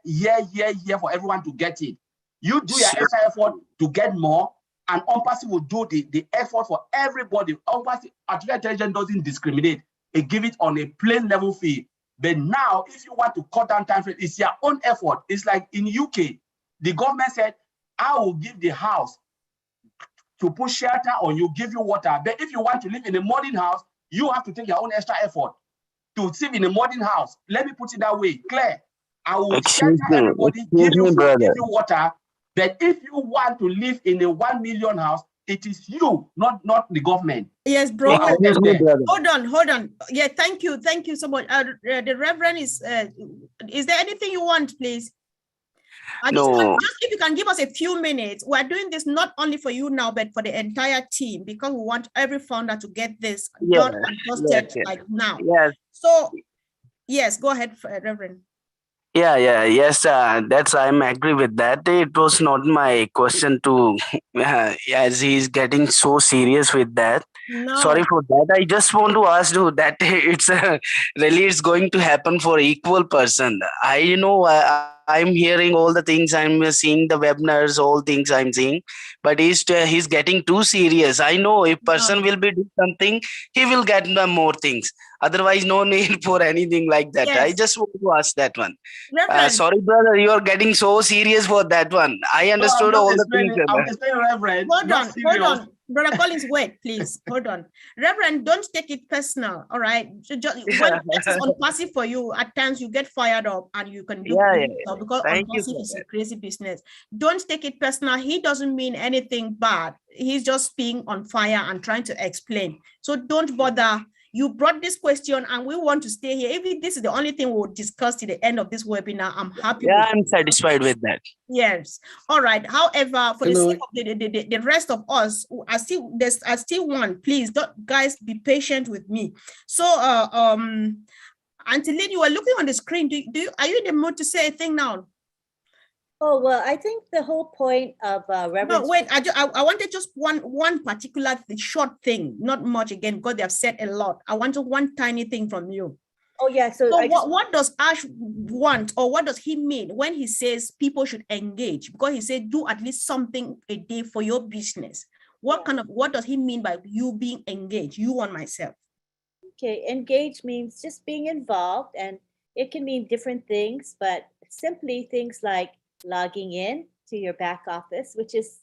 for everyone to get it. You do your extra effort to get more, and ONPASSIVE will do the effort for everybody. ONPASSIVE artificial intelligence doesn't discriminate. It gives it on a plain level fee. But now, if you want to cut down time frame, it's your own effort. It's like in UK, the government said, I will give the house to put shelter or you give you water. But if you want to live in a modern house, you have to take your own extra effort to live in a modern house. Let me put it that way, Claire. I will shelter everybody, give you food, give you water. But if you want to live in a 1 million house, it is you, not the government. Yes, bro. So Hold on. Yeah, thank you so much. The Reverend is there anything you want, please? Just if you can give us a few minutes. We're doing this not only for you now, but for the entire team, because we want every founder to get this done and posted like now. Yes. So, yes, go ahead, Reverend. Yes, I'm agree with that. It was not my question to, as he's getting so serious with that. No. Sorry for that. I just want to ask you that it's really it's going to happen for equal person. I know I'm hearing all the things, I'm seeing the webinars, all things I'm seeing, but he's getting too serious. I know if person will be doing something, he will get more things. Otherwise, no need for anything like that. Yes. I just want to ask that one. Reverend. Sorry, brother, you are getting so serious for that one. I understood all the things. I'm explaining, Reverend. Hold on. Brother Collins, wait, please. Hold on. Reverend, don't take it personal, all right? When this is ONPASSIVE for you, at times you get fired up and you can do stuff because ONPASSIVE is a crazy business. Don't take it personal. He doesn't mean anything bad. He's just being on fire and trying to explain. So don't bother. You brought this question and we want to stay here. If this is the only thing we'll discuss to the end of this webinar, I'm happy. I'm satisfied with that. Yes. All right. However, for the sake of the rest of us, I still want, please, guys, be patient with me. So, Auntie Lynn, you are looking on the screen. Are you in the mood to say a thing now? Oh, well, I think the whole point of Reverend... No, wait, I wanted just one particular short thing, not much again, because they have said a lot. I wanted one tiny thing from you. Oh, yeah. So what does Ash want, or what does he mean when he says people should engage? Because he said do at least something a day for your business. What does he mean by you being engaged, you and myself? Okay, engage means just being involved, and it can mean different things, but simply things like logging in to your back office, which is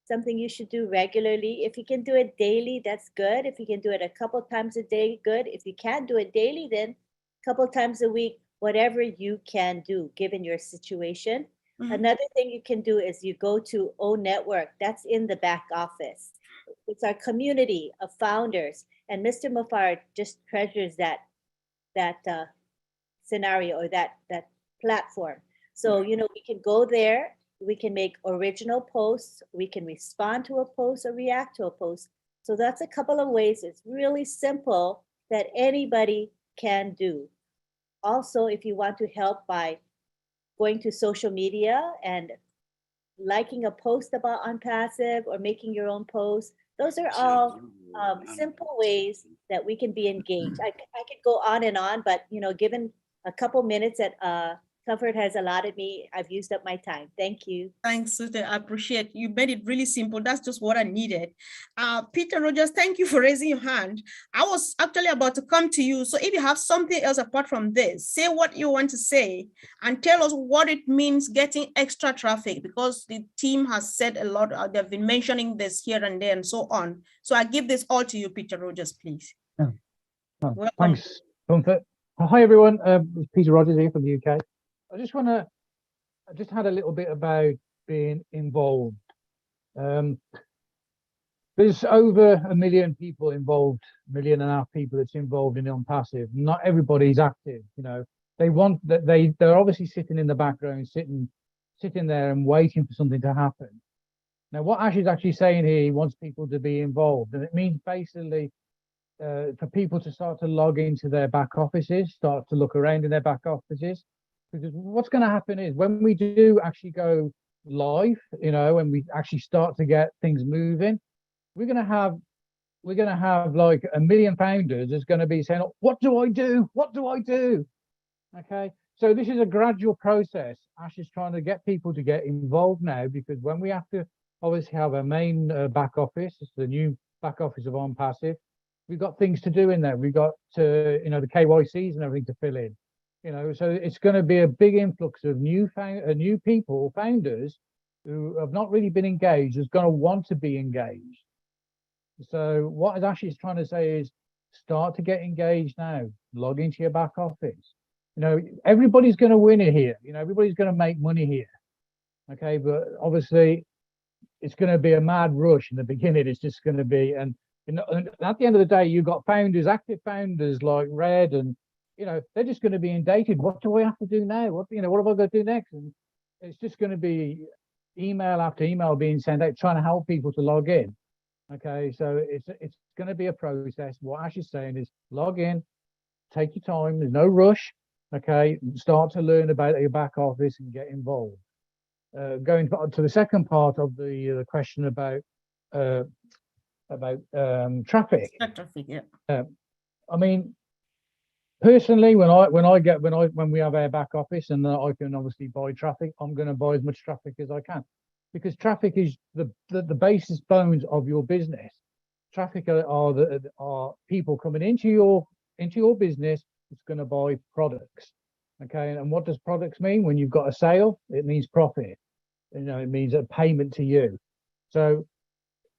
something you should do regularly. If you can do it daily, that's good. If you can do it a couple times a day, good. If you can't do it daily, then a couple times a week, whatever you can do, given your situation. Mm-hmm. Another thing you can do is you go to O Network. That's in the back office. It's our community of founders. And Mr. Mufar just treasures that scenario or that platform. So, we can go there, we can make original posts, we can respond to a post or react to a post. So that's a couple of ways. It's really simple that anybody can do. Also, if you want to help by going to social media and liking a post about ONPASSIVE or making your own post, those are all simple ways that we can be engaged. I could go on and on, but given a couple minutes that Comfort has allotted me, I've used up my time. Thank you. Thanks, Susan. I appreciate you made it really simple. That's just what I needed. Peter Rogers, thank you for raising your hand. I was actually about to come to you. So if you have something else apart from this, say what you want to say and tell us what it means getting extra traffic, because the team has said a lot. They've been mentioning this here and there and so on. So I give this all to you, Peter Rogers, please. Thanks, Comfort. Hi, everyone. It's Peter Rogers here from the UK. I just had a little bit about being involved. There's over 1 million people involved, 1.5 million people that's involved in ONPASSIVE. Not everybody's active, They want that they're obviously sitting in the background, sitting there and waiting for something to happen. Now, what Ash is actually saying here, he wants people to be involved, and it means basically for people to start to log into their back offices, start to look around in their back offices. Because what's going to happen is when we do actually go live, you know, when we actually start to get things moving, we're going to have like 1 million founders is going to be saying, what do I do? What do I do? Okay. So this is a gradual process. Ash is trying to get people to get involved now, because when we have to obviously have a main back office, it's the new back office of ONPASSIVE, we've got things to do in there. We've got to, you know, the KYCs and everything to fill in, you know, so it's going to be a big influx of new people, founders who have not really been engaged, is going to want to be engaged. So what Ash is trying to say is start to get engaged now, log into your back office. You know, everybody's going to win it here. You know, everybody's going to make money here. Okay, but obviously it's going to be a mad rush in the beginning. It's just going to be, and at the end of the day, you've got founders, active founders like Red, and you know, they're just going to be inundated. What do I have to do now? What, you know, what have I got to do next? And it's just going to be email after email being sent out, trying to help people to log in. Okay, so it's going to be a process. What Ash is saying is log in, take your time. There's no rush. Okay, start to learn about your back office and get involved. Going to the second part of the question about traffic. Traffic, yeah. I mean, personally, when we have our back office and I can obviously buy traffic, I'm going to buy as much traffic as I can, because traffic is the basis bones of your business. Traffic are people coming into your business. It's going to buy products. Okay, and what does products mean? When you've got a sale, it means profit. You know, it means a payment to you. So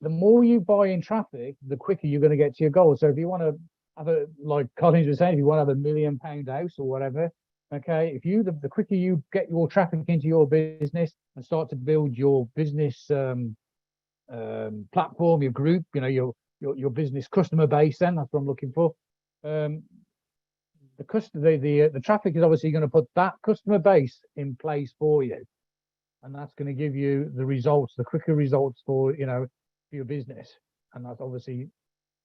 the more you buy in traffic, the quicker you're going to get to your goal. So if you want to have a, like Collins was saying, if you want to have £1 million house or whatever, okay, if the quicker you get your traffic into your business and start to build your business platform, your group, you know, your business customer base, then that's what I'm looking for. The traffic is obviously going to put that customer base in place for you, and that's going to give you the results, the quicker results for, you know, for your business, and that obviously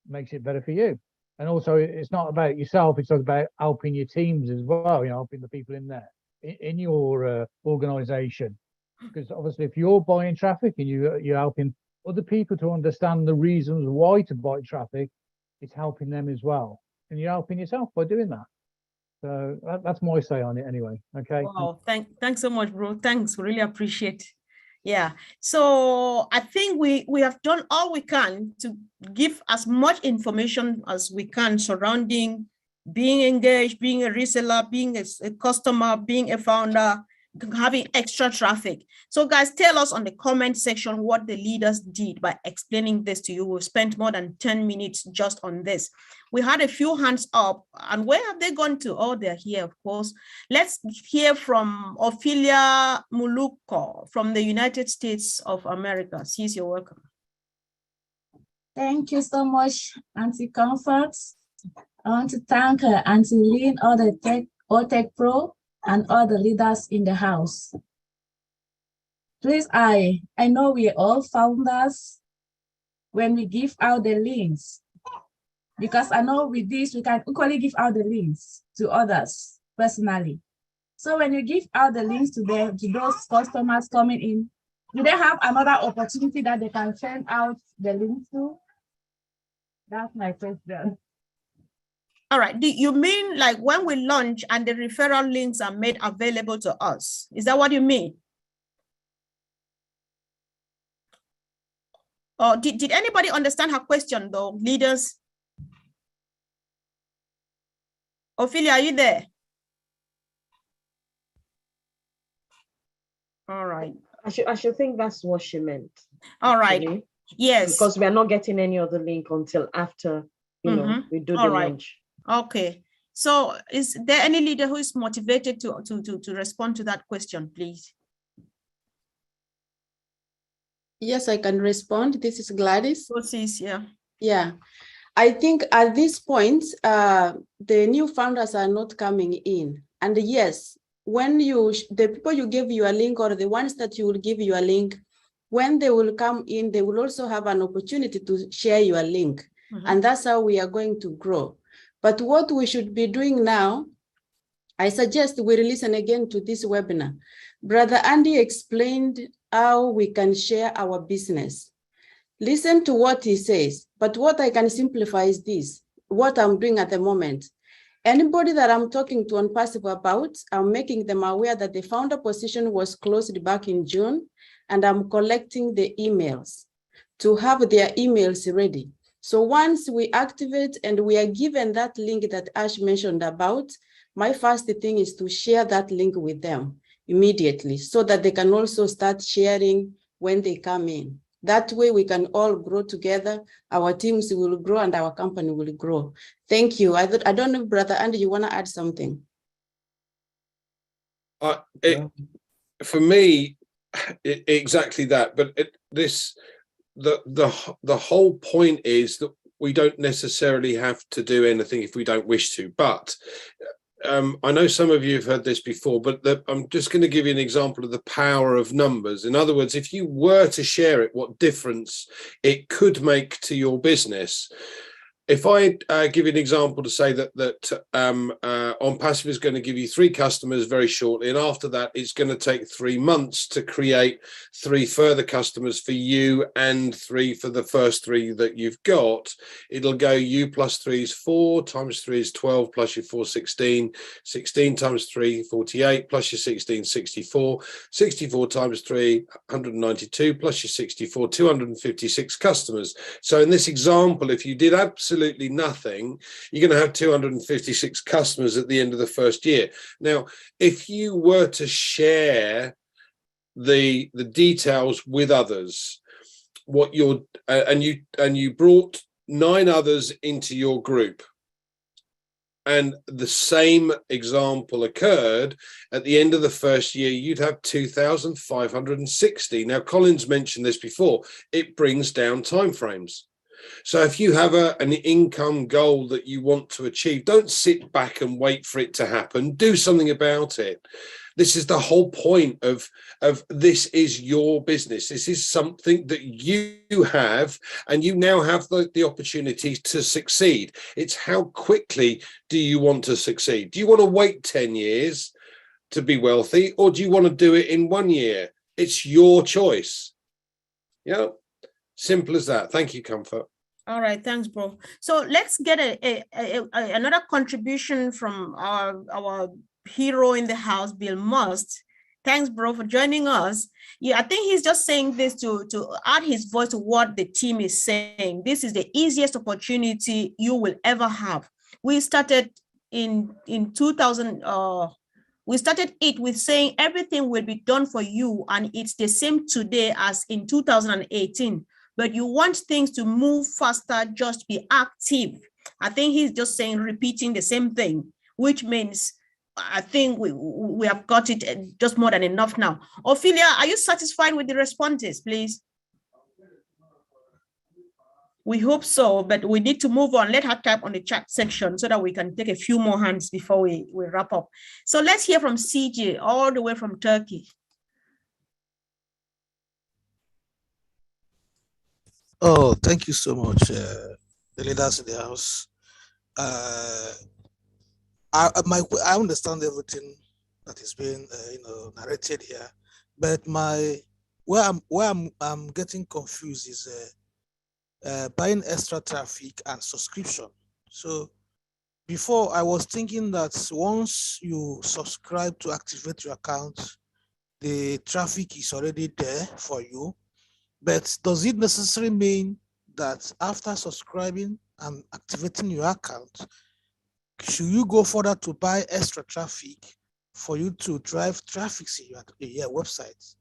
makes it better for you. And also, it's not about yourself; it's about helping your teams as well. You know, helping the people in there in your organization, because obviously, if you're buying traffic and you're helping other people to understand the reasons why to buy traffic, it's helping them as well, and you're helping yourself by doing that. So that's my say on it anyway. Okay. Wow, thanks so much, bro. Thanks, we really appreciate. Yeah, so I think we have done all we can to give as much information as we can surrounding being engaged, being a reseller, being a customer, being a founder, having extra traffic. So guys, tell us on the comment section what the leaders did by explaining this to you. We've spent more than 10 minutes just on this. We had a few hands up, and where have they gone to? Oh, they're here, of course. Let's hear from Ophelia Muluko from the United States of America. Sis, you're welcome. Thank you so much, Auntie Comfort. I want to thank Auntie Lynn, all Tech Pro, and all the leaders in the house. Please, I know we all founders when we give out the links, because I know with this, we can equally give out the links to others personally. So when you give out the links to those customers coming in, do they have another opportunity that they can send out the links to? That's my question. All right, do you mean like when we launch and the referral links are made available to us? Is that what you mean? Or did anybody understand her question though, leaders? Ophelia, are you there? All right. I should think that's what she meant. All right. Actually. Yes. Because we are not getting any other link until after, you know, we do the launch. Okay. So is there any leader who is motivated to respond to that question, please? Yes, I can respond. This is Gladys. Yeah. Yeah. I think at this point, the new founders are not coming in. And yes, when the people you give you a link, or the ones that you will give you a link, when they will come in, they will also have an opportunity to share your link. And that's how we are going to grow. But what we should be doing now, I suggest we listen again to this webinar. Brother Andy explained how we can share our business. Listen to what he says, but what I can simplify is this, what I'm doing at the moment. Anybody that I'm talking to on Passive about, I'm making them aware that the founder position was closed back in June, and I'm collecting the emails to have their emails ready. So once we activate and we are given that link that Ash mentioned about, my first thing is to share that link with them immediately so that they can also start sharing when they come in. That way we can all grow together, our teams will grow and our company will grow. Thank you. I don't know, Brother Andy, you want to add something? For me, exactly that. But the whole point is that we don't necessarily have to do anything if we don't wish to. But I know some of you have heard this before, but I'm just going to give you an example of the power of numbers. In other words, if you were to share it, what difference it could make to your business. If I give you an example to say that ONPASSIVE is going to give you 3 customers very shortly, and after that, it's going to take 3 months to create 3 further customers for you and 3 for the first 3 that you've got. It'll go U plus 3 is 4, times 3 is 12, plus your 4, 16, 16 times 3, 48, plus your 16, 64, 64 times 3, 192, plus your 64, 256 customers. So in this example, if you did absolutely nothing, you're going to have 256 customers at the end of the first year. Now, if you were to share the details with others, what you're and you brought 9 others into your group, and the same example occurred at the end of the first year, you'd have 2,560. Now, Colin's mentioned this before, it brings down timeframes. So if you have an income goal that you want to achieve, don't sit back and wait for it to happen. Do something about it. This is the whole point of this is your business. This is something that you have, and you now have the opportunity to succeed. It's how quickly do you want to succeed? Do you want to wait 10 years to be wealthy, or do you want to do it in 1 year? It's your choice. Yeah. Simple as that. Thank you, Comfort. All right, thanks, bro. So let's get another contribution from our hero in the house, Bill Must. Thanks, bro, for joining us. Yeah, I think he's just saying this to add his voice to what the team is saying. This is the easiest opportunity you will ever have. We started in 2000. We started it with saying everything will be done for you, and it's the same today as in 2018. But you want things to move faster, just be active. I think he's just saying, repeating the same thing, which means I think we have got it just more than enough now. Ophelia, are you satisfied with the responses, please? We hope so, but we need to move on. Let her type on the chat section so that we can take a few more hands before we wrap up. So let's hear from CJ all the way from Turkey. Oh, thank you so much, the leaders in the house. I understand everything that is being narrated here, but where I'm getting confused is buying extra traffic and subscription. So before, I was thinking that once you subscribe to activate your account, the traffic is already there for you. But does it necessarily mean that after subscribing and activating your account, should you go further to buy extra traffic for you to drive traffic to your website?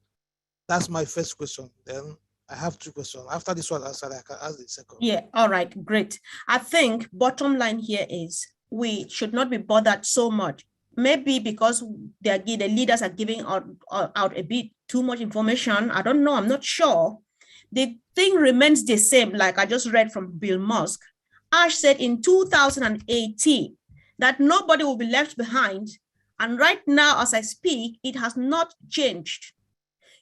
That's my first question. Then I have 2 questions. After this one answered, I can ask the second. Yeah, all right, great. I think bottom line here is we should not be bothered so much. Maybe because the leaders are giving out a bit too much information. I don't know, I'm not sure. The thing remains the same, like I just read from Bill Musk. Ash said in 2018 that nobody will be left behind. And right now, as I speak, it has not changed.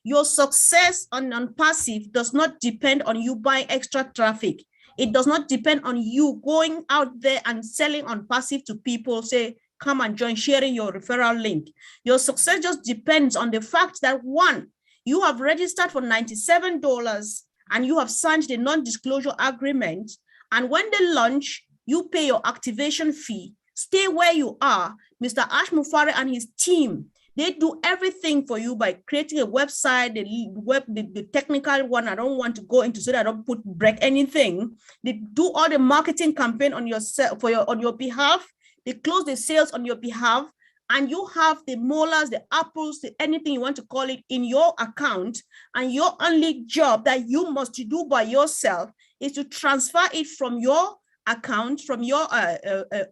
Your success on passive does not depend on you buying extra traffic. It does not depend on you going out there and selling on passive to people, say, come and join, sharing your referral link. Your success just depends on the fact that, one, you have registered for $97 and you have signed the non-disclosure agreement. And when they launch, you pay your activation fee. Stay where you are. Mr. Ash Mufare and his team, they do everything for you by creating a website, the technical one. I don't want to go into so that I don't break anything. They do all the marketing campaign on yourself on your behalf. They close the sales on your behalf, and you have the molars, the apples, anything you want to call it in your account. And your only job that you must do by yourself is to transfer it from your account, from your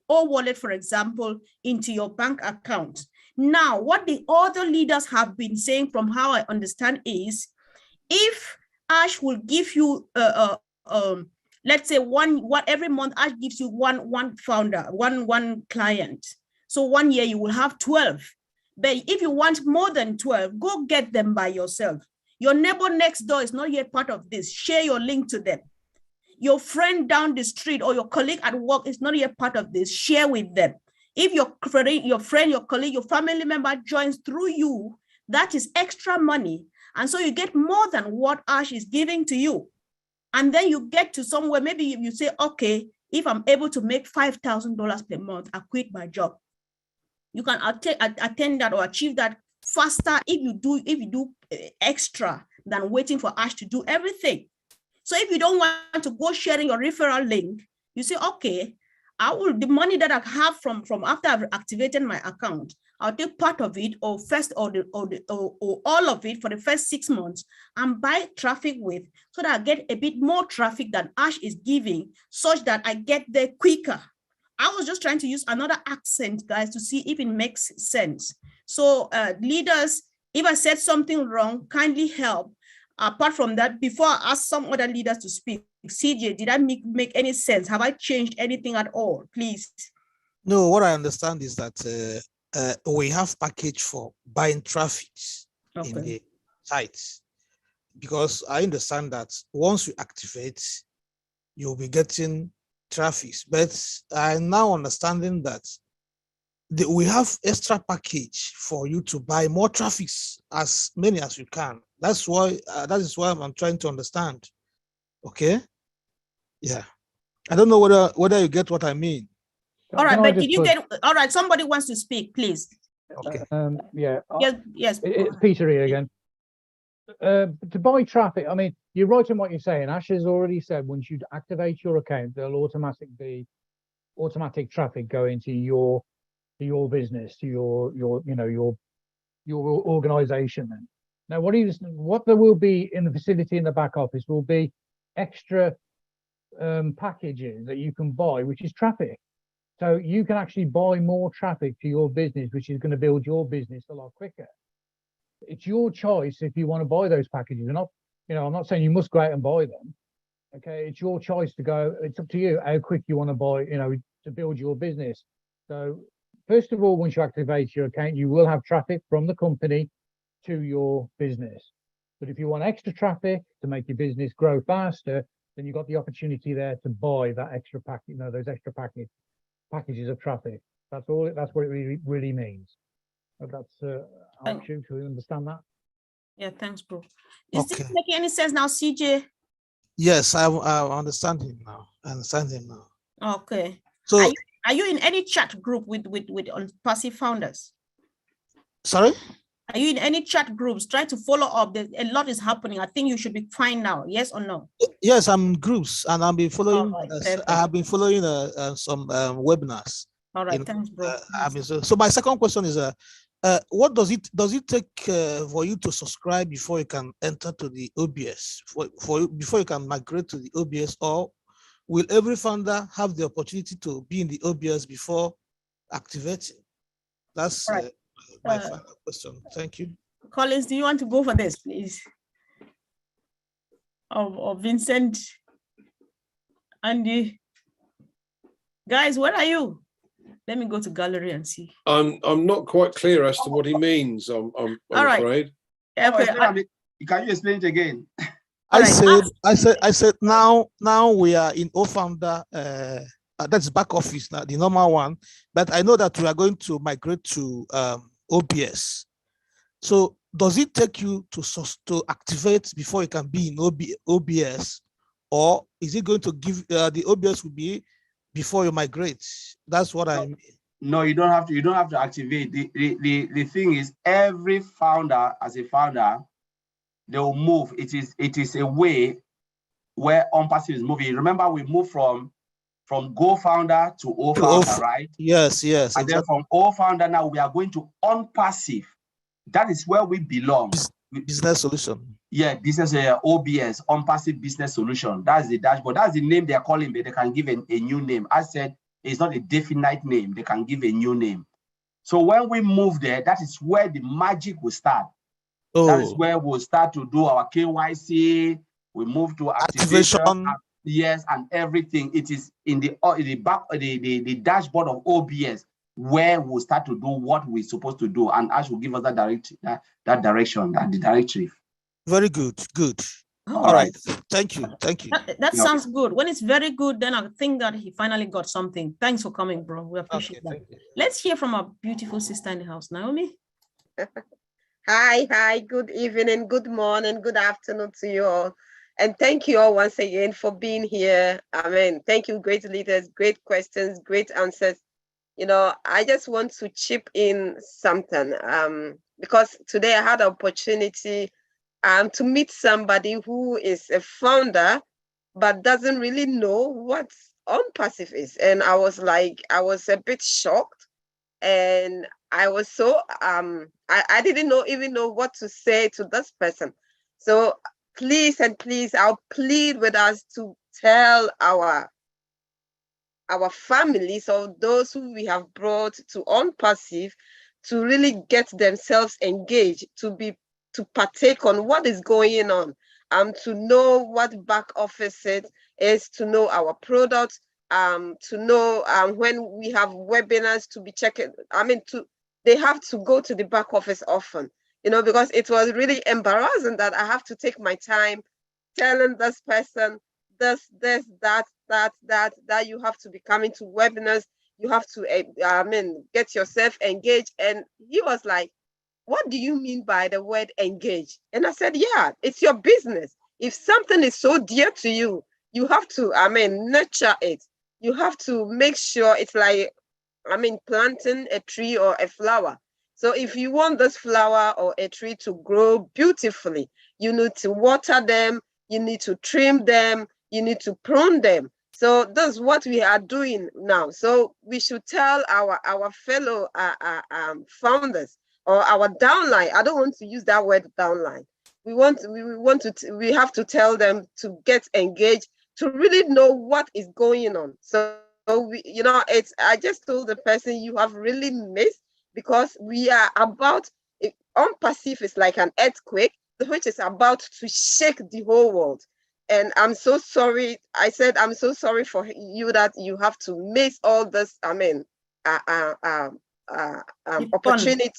O wallet, for example, into your bank account. Now, what the other leaders have been saying, from how I understand, is if Ash will give you, let's say every month, Ash gives you one founder, one client. So 1 year you will have 12. But if you want more than 12, go get them by yourself. Your neighbor next door is not yet part of this. Share your link to them. Your friend down the street or your colleague at work is not yet part of this. Share with them. If your friend, your colleague, your family member joins through you, that is extra money. And so you get more than what Ash is giving to you. And then you get to somewhere, maybe you say, okay, if I'm able to make $5,000 per month, I quit my job. You can attain that or achieve that faster if you do extra than waiting for Ash to do everything. So if you don't want to go sharing your referral link, you say, okay, the money that I have from after I've activated my account, I'll take part of it or all of it for the first 6 months and buy traffic with, so that I get a bit more traffic than Ash is giving, such that I get there quicker. I was just trying to use another accent, guys, to see if it makes sense. So leaders, if I said something wrong, kindly help. Apart from that, before I ask some other leaders to speak, CJ, did I make any sense? Have I changed anything at all? Please. No, what I understand is that we have package for buying traffic in the sites, because I understand that once you activate, you'll be getting traffic. But I'm now understanding that we have extra package for you to buy more traffic, as many as you can. That's why that is why I'm trying to understand. Okay. Yeah. I don't know whether you get what I mean. All right, but did you get? All right, somebody wants to speak, please. Okay. Yeah. Yes. It's Peter here again. To buy traffic, I mean, you're right in what you're saying. Ash has already said once you activate your account, there'll automatic traffic go into your business, to your organization. Then now, what there will be in the facility in the back office will be extra packages that you can buy, which is traffic. So you can actually buy more traffic to your business, which is going to build your business a lot quicker. It's your choice if you want to buy those packages or not. I'm not saying you must go out and buy them. Okay, it's your choice to go. It's up to you how quick you want to buy, to build your business. So first of all, once you activate your account, you will have traffic from the company to your business. But if you want extra traffic to make your business grow faster, then you've got the opportunity there to buy that extra package, those extra packages of traffic. That's all. That's what it really means. That's helps you to understand that. Yeah, thanks, bro. Is this making any sense now, CJ? Yes, I understand him now. Okay. So are you in any chat group with passive founders? Sorry? Are you in any chat groups? Try to follow up. A lot is happening. I think you should be fine now. Yes or no? Yes, I'm in groups, and I've been following. Right, I have been following some webinars. All right, thanks, bro. So my second question is, what does it take for you to subscribe before you can enter to the OBS? Before you can migrate to the OBS, or will every founder have the opportunity to be in the OBS before activating? That's my final question. Thank you. Collins, do you want to go for this, please? Or Vincent, Andy, guys, where are you? Let me go to gallery and see. I'm not quite clear as to what he means. I'm All right. afraid. Okay. Can you explain it again? I said now we are in O-Founder, that's back office now, the normal one, but I know that we are going to migrate to OBS. So does it take you to activate before you can be in OBS, or is it going to give the OBS will be before you migrate? That's what I mean. No, you don't have to activate. The thing is, every founder, as a founder, they will move. It is a way where ONPASSIVE is moving. Remember, we moved from Go Founder to O Founder, right? Yes, and exactly. then from O Founder now we are going to ONPASSIVE. That is where we belong. Business solution. Yeah, business OBS, ONPASSIVE Business Solution. That's the dashboard. That's the name they are calling, but they can give a new name. I said it's not a definite name. They can give a new name. So when we move there, that is where the magic will start. That is where we'll start to do our KYC. We move to activation. Yes, and everything. It is in the dashboard of OBS where we'll start to do what we're supposed to do, and Ash will give us that direction, the directive. Very good. Good. Oh, all right. Thank you. That sounds good. When it's very good, then I think that he finally got something. Thanks for coming, bro. We appreciate that. Let's hear from our beautiful sister in the house, Naomi. Hi, good evening, good morning, good afternoon to you all. And thank you all once again for being here. I mean, thank you, great leaders, great questions, great answers. You know, I just want to chip in something because today I had the opportunity to meet somebody who is a founder, but doesn't really know what ONPASSIVE is. And I was a bit shocked. And I was so, I didn't even know what to say to this person. So please, I'll plead with us to tell our families or those who we have brought to ONPASSIVE to really get themselves engaged, to partake on what is going on, to know what back office it is, to know our products, to know when we have webinars to be checking. They have to go to the back office often, you know, because it was really embarrassing that I have to take my time telling this person that you have to be coming to webinars, you have to get yourself engaged. And he was like, what do you mean by the word engage? And I said, yeah, it's your business. If something is so dear to you, you have to, nurture it. You have to make sure it's like, planting a tree or a flower. So if you want this flower or a tree to grow beautifully, you need to water them, you need to trim them, you need to prune them. So that's what we are doing now. So we should tell our fellow founders or our downline. I don't want to use that word downline. We have to tell them to get engaged, to really know what is going on. So I just told the person, you have really missed, because we are about, ONPASSIVE is like an earthquake, which is about to shake the whole world. And I'm so sorry. I said, I'm so sorry for you that you have to miss all this, opportunity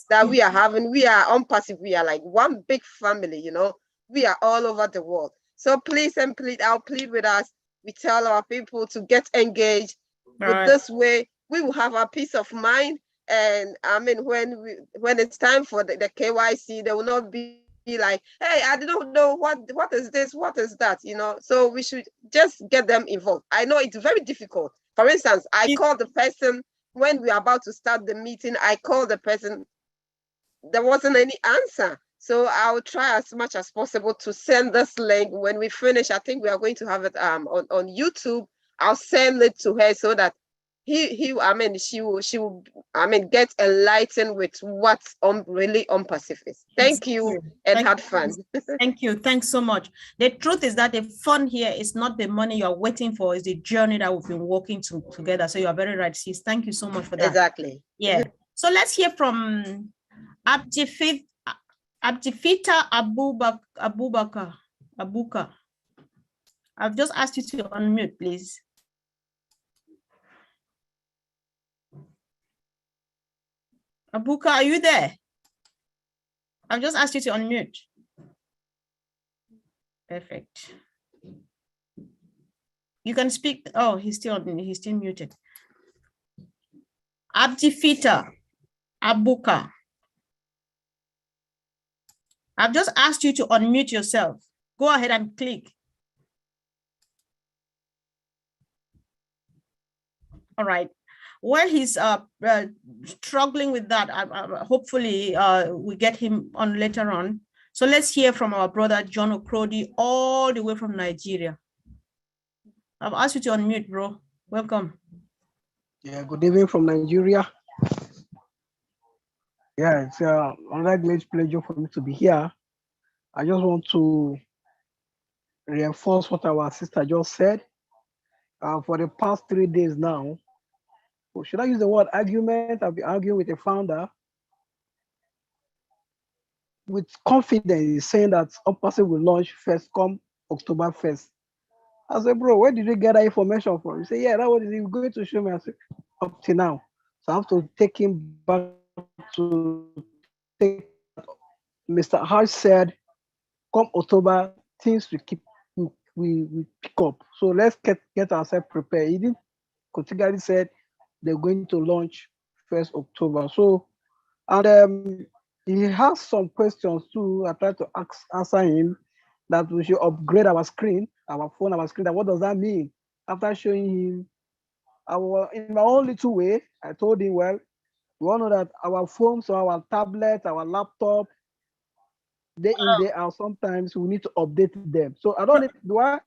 that we are having. We are ONPASSIVE. We are like one big family, you know. We are all over the world. So please and please, I'll plead with us. We tell our people to get engaged. With this way, we will have a peace of mind. And when it's time for the KYC, they will not be like, hey, I don't know what is this, what is that, you know. So we should just get them involved. I know it's very difficult. For instance, I called the person when we are about to start the meeting. I called the person, there wasn't any answer. So I'll try as much as possible to send this link when we finish. I think we are going to have it on YouTube. I'll send it to her so that she will get enlightened with what's really ONPASSIVE is. Thank you and have fun. Thank you. Thanks so much. The truth is that the fun here is not the money you're waiting for, it's the journey that we've been working together. So you're very right, sis. Thank you so much for that. Exactly. Yeah. So let's hear from Abdifita Abuka. I've just asked you to unmute, please. Abuka, are you there? I've just asked you to unmute. Perfect. You can speak. Oh, he's still muted. Abdifita Abuka. I've just asked you to unmute yourself. Go ahead and click. All right. While he's struggling with that, hopefully we get him on later on. So let's hear from our brother John Okrodi, all the way from Nigeria. I've asked you to unmute, bro. Welcome. Yeah, good evening from Nigeria. Yeah, it's another great pleasure for me to be here. I just want to reinforce what our sister just said. For the past 3 days now, or should I use the word argument? I've been arguing with a founder with confidence, saying that ONPASSIVE will launch first come October 1st. I said, bro, where did you get that information from? He said, yeah, that was he was going to show me. I said, up to now. So I have to take him back to take Mr. Harsh said, come October, things will keep we pick up. So let's get ourselves prepared. He didn't categorically said they're going to launch 1st October. So, and he has some questions too. I tried to answer him that we should upgrade our screen, our phone, our screen. That what does that mean? After showing him in my own little way, I told him, well, we all know that our phones or our tablet, our laptop, day in, day out, sometimes we need to update them. So I don't need, do I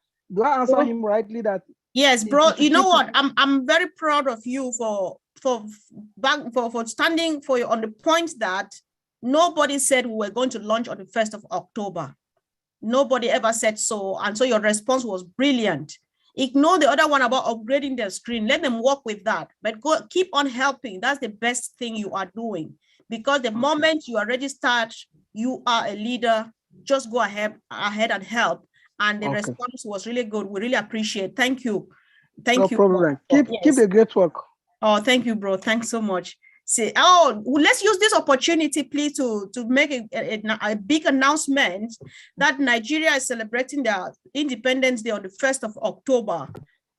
answer him rightly that? Yes, bro. You know what? I'm very proud of you for standing on the point that nobody said we were going to launch on the 1st of October. Nobody ever said so. And so your response was brilliant. Ignore the other one about upgrading their screen. Let them work with that. But keep on helping. That's the best thing you are doing. Because the moment you already start, you are a leader. Just go ahead and help. And the response was really good. We really appreciate. Thank you. Thank you. No problem. Keep the great work. Oh, thank you, bro. Thanks so much. Let's use this opportunity, please, to make a big announcement that Nigeria is celebrating their Independence Day on the 1st of October.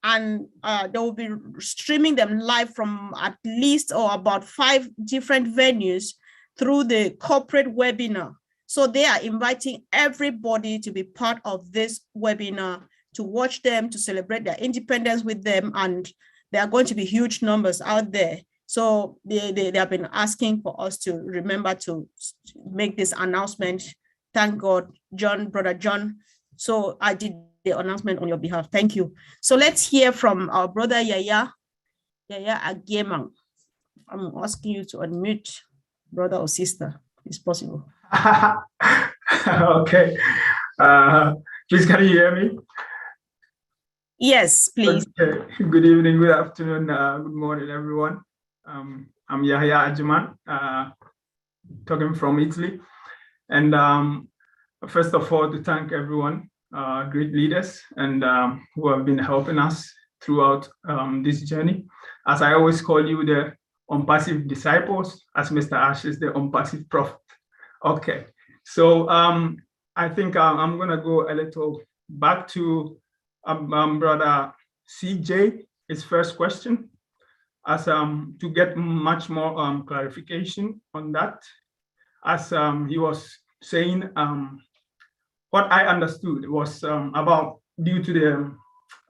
And they will be streaming them live from at least or about 5 different venues through the corporate webinar. So they are inviting everybody to be part of this webinar, to watch them, to celebrate their independence with them. And there are going to be huge numbers out there. So they have been asking for us to remember to make this announcement. Thank God, Brother John. So I did the announcement on your behalf. Thank you. So let's hear from our brother Yaya Agiemang. I'm asking you to unmute, brother or sister, if it's possible. Okay. Please, can you hear me? Yes, please. Okay. Good evening, good afternoon, good morning, everyone. I'm Yahya Ajiman, talking from Italy. And first of all, to thank everyone, great leaders, and who have been helping us throughout this journey. As I always call you, the unpassive disciples, as Mr. Ash is the unpassive prophet. Okay, so I think I'm gonna go a little back to Brother CJ, his first question, as to get much more clarification on that. As he was saying, what I understood was about due to the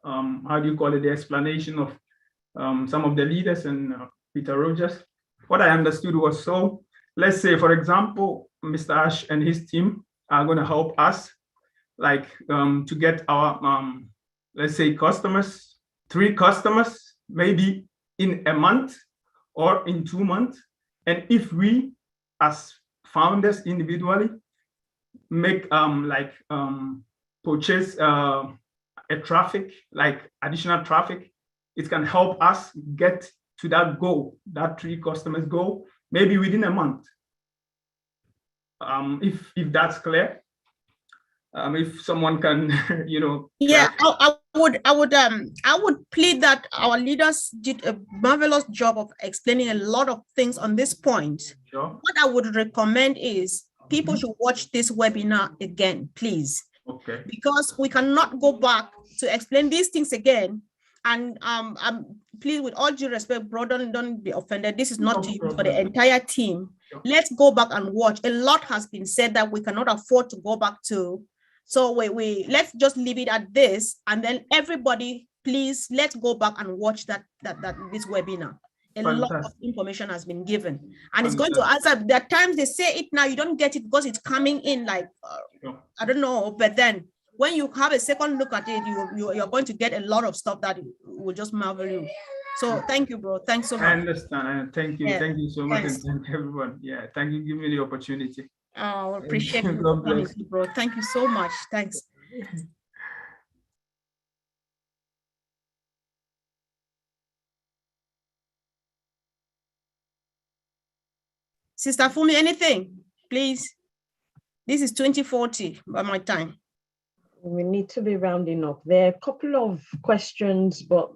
how do you call it, the explanation of some of the leaders and Peter Rogers. What I understood was, so let's say, for example, Mr. Ash and his team are going to help us, like to get our let's say customers, 3 customers, maybe in a month or in 2 months. And if we as founders individually make purchase a traffic, like additional traffic, it can help us get to that goal, that 3 customers goal, maybe within a month. If that's clear. If someone can, you know. Yeah, I would plead that our leaders did a marvelous job of explaining a lot of things on this point. Sure. What I would recommend is people should watch this webinar again, please. Okay. Because we cannot go back to explain these things again. And please, with all due respect, bro, don't be offended. This is not to you, for the entire team. Let's go back and watch. A lot has been said that we cannot afford to go back to. So let's just leave it at this, and then everybody, please, let's go back and watch this webinar. A lot of information has been given, and it's going to answer. There are times they say it now, you don't get it because it's coming in like I don't know, but then when you have a second look at it, you're going to get a lot of stuff that will just marvel you. So thank you, bro. Thanks so much. I understand, and thank you. Yeah. Thank you so much, Thanks. and thank everyone. Yeah, thank you. Give me the opportunity. Oh, appreciate you, God bless. bro. Thank you so much. Thanks. Sister Fumi, anything, please? This is 2040 by my time. We need to be rounding up. There are a couple of questions, but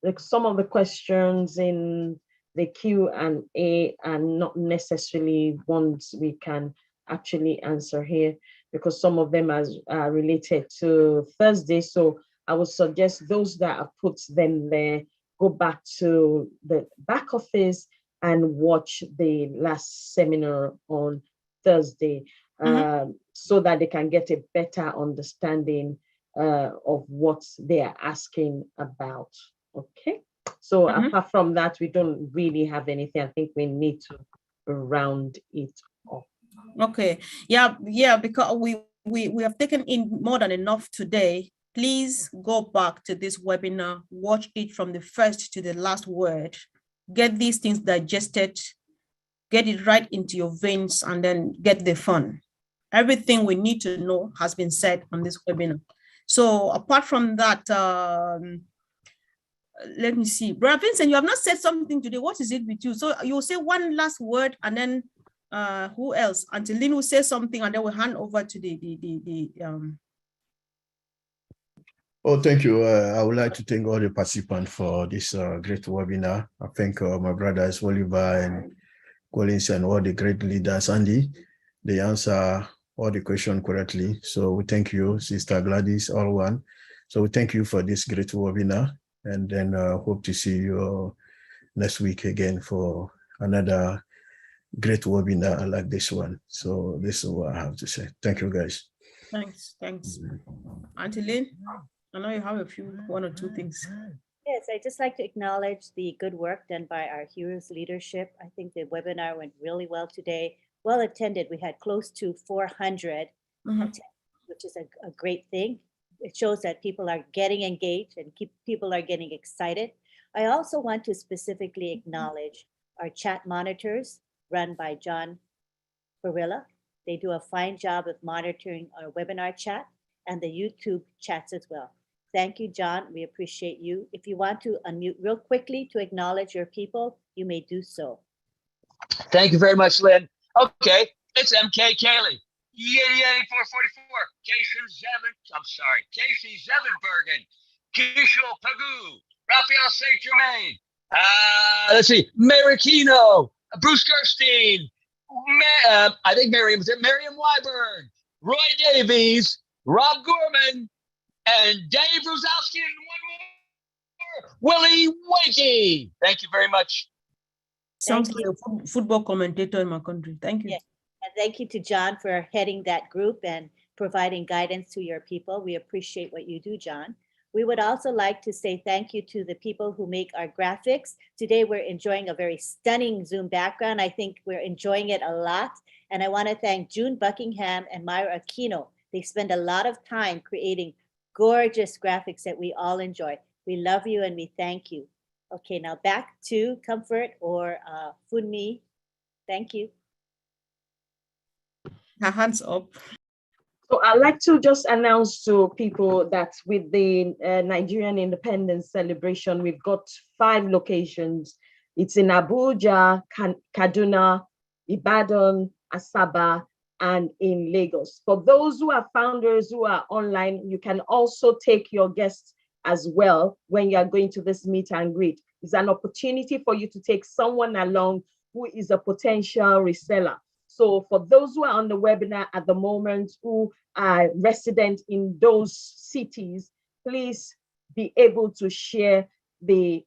like some of the questions in the Q&A are not necessarily ones we can actually answer here, because some of them are related to Thursday. So I would suggest those that have put them there, go back to the back office and watch the last seminar on Thursday, so that they can get a better understanding of what they are asking about. Okay, so apart from that, we don't really have anything. I think we need to round it up. Okay, yeah, because we have taken in more than enough today. Please go back to this webinar, watch it from the first to the last word, get these things digested, get it right into your veins, and then get the fun. Everything we need to know has been said on this webinar. So apart from that, let me see. Brother Vincent, you have not said something today. What is it with you? So you will say one last word, and then who else? Until Lynn will say something, and then we'll hand over to the Oh, thank you. I would like to thank all the participants for this great webinar. I thank my brothers Oliver and Collins and all the great leaders. Andy, they answer all the questions correctly. So we thank you, Sister Gladys, all one. So we thank you for this great webinar, and then hope to see you next week again for another great webinar like this one. So this is what I have to say. Thank you, guys. Thanks. Auntie Lynn, I know you have one or two things. Yes, I'd just like to acknowledge the good work done by our Heroes leadership. I think the webinar went really well today. Well attended. We had close to 400 attendees, which is a great thing. It shows that people are getting engaged and people are getting excited. I also want to specifically acknowledge our chat monitors run by John Barilla. They do a fine job of monitoring our webinar chat and the YouTube chats as well. Thank you, John. We appreciate you. If you want to unmute real quickly to acknowledge your people, you may do so. Thank you very much, Lynn. Okay, it's MK Cayley. Yay, 444. Casey Zevenbergen. Kishel Pagoo. Raphael St. Germain. Let's see, Marikino. Bruce Gerstein. I think Miriam Weiberg. Roy Davies. Rob Gorman. And Dave Rosowski, and one more, Willie Wakey. Thank you very much. Sounds like a football commentator in my country. Thank you. Yeah. And thank you to John for heading that group and providing guidance to your people. We appreciate what you do, John. We would also like to say thank you to the people who make our graphics. Today, we're enjoying a very stunning Zoom background. I think we're enjoying it a lot. And I want to thank June Buckingham and Myra Aquino. They spend a lot of time creating gorgeous graphics that we all enjoy. We love you and we thank you. Okay, now back to Comfort or Funmi. Thank you. Hands up. So I'd like to just announce to people that with the Nigerian Independence Celebration, we've got 5 locations. It's in Abuja, Kaduna, Ibadan, Asaba, and in Lagos. For those who are founders who are online, you can also take your guests as well when you are going to this meet and greet. It's an opportunity for you to take someone along who is a potential reseller. So for those who are on the webinar at the moment, who are resident in those cities, please be able to share the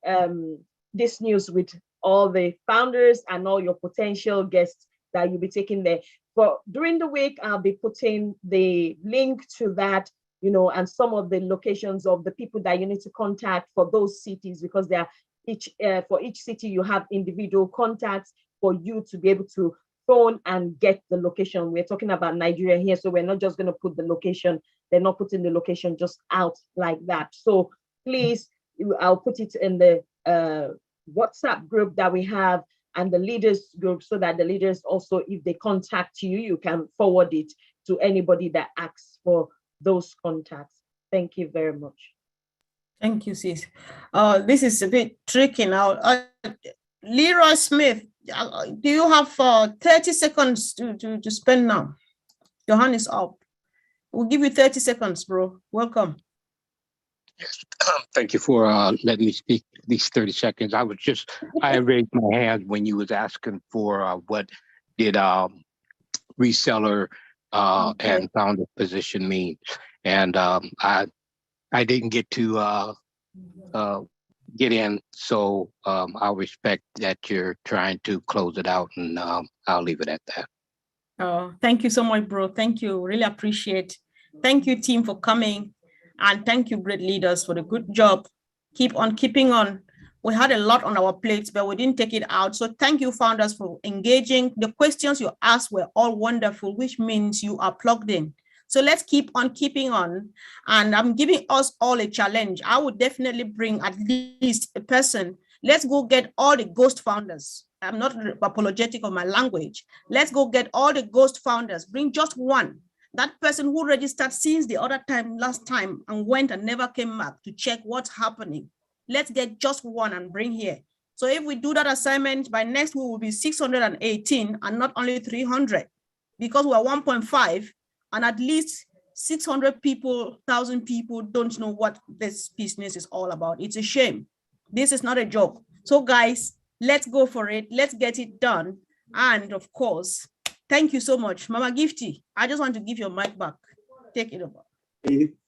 this news with all the founders and all your potential guests that you'll be taking there. For during the week, I'll be putting the link to that, you know, and some of the locations of the people that you need to contact for those cities, because they are each for each city you have individual contacts for you to be able to phone and get the location. We're talking about Nigeria here, so we're not just going to put the location. They're not putting the location just out like that. So please, I'll put it in the WhatsApp group that we have and the leaders group, so that the leaders also, if they contact you, you can forward it to anybody that asks for those contacts. Thank you very much. Thank you, sis. This is a bit tricky now. Leroy Smith, do you have 30 seconds to spend now? Your hand is up. We'll give you 30 seconds, bro. Welcome. Thank you for letting me speak these 30 seconds. I raised my hand when you was asking for what did reseller and founder position mean. And I didn't get to get in, so I'll respect that you're trying to close it out, and I'll leave it at that. Oh, thank you so much, bro. Thank you. Really appreciate. Thank you, team, for coming. And thank you, great leaders, for the good job. Keep on keeping on. We had a lot on our plates, but we didn't take it out. So thank you, founders, for engaging. The questions you asked were all wonderful, which means you are plugged in. So let's keep on keeping on. And I'm giving us all a challenge. I would definitely bring at least a person. Let's go get all the ghost founders. I'm not apologetic of my language. Let's go get all the ghost founders. Bring just one. That person who registered since the other time, last time, and went and never came back to check what's happening. Let's get just one and bring here. So if we do that assignment, by next week will be 618 and not only 300, because we're 1.5 and at least 600 people, 1,000 people don't know what this business is all about. It's a shame. This is not a joke. So guys, let's go for it. Let's get it done. And of course, thank you so much. Mama Gifty, I just want to give your mic back. Take it over.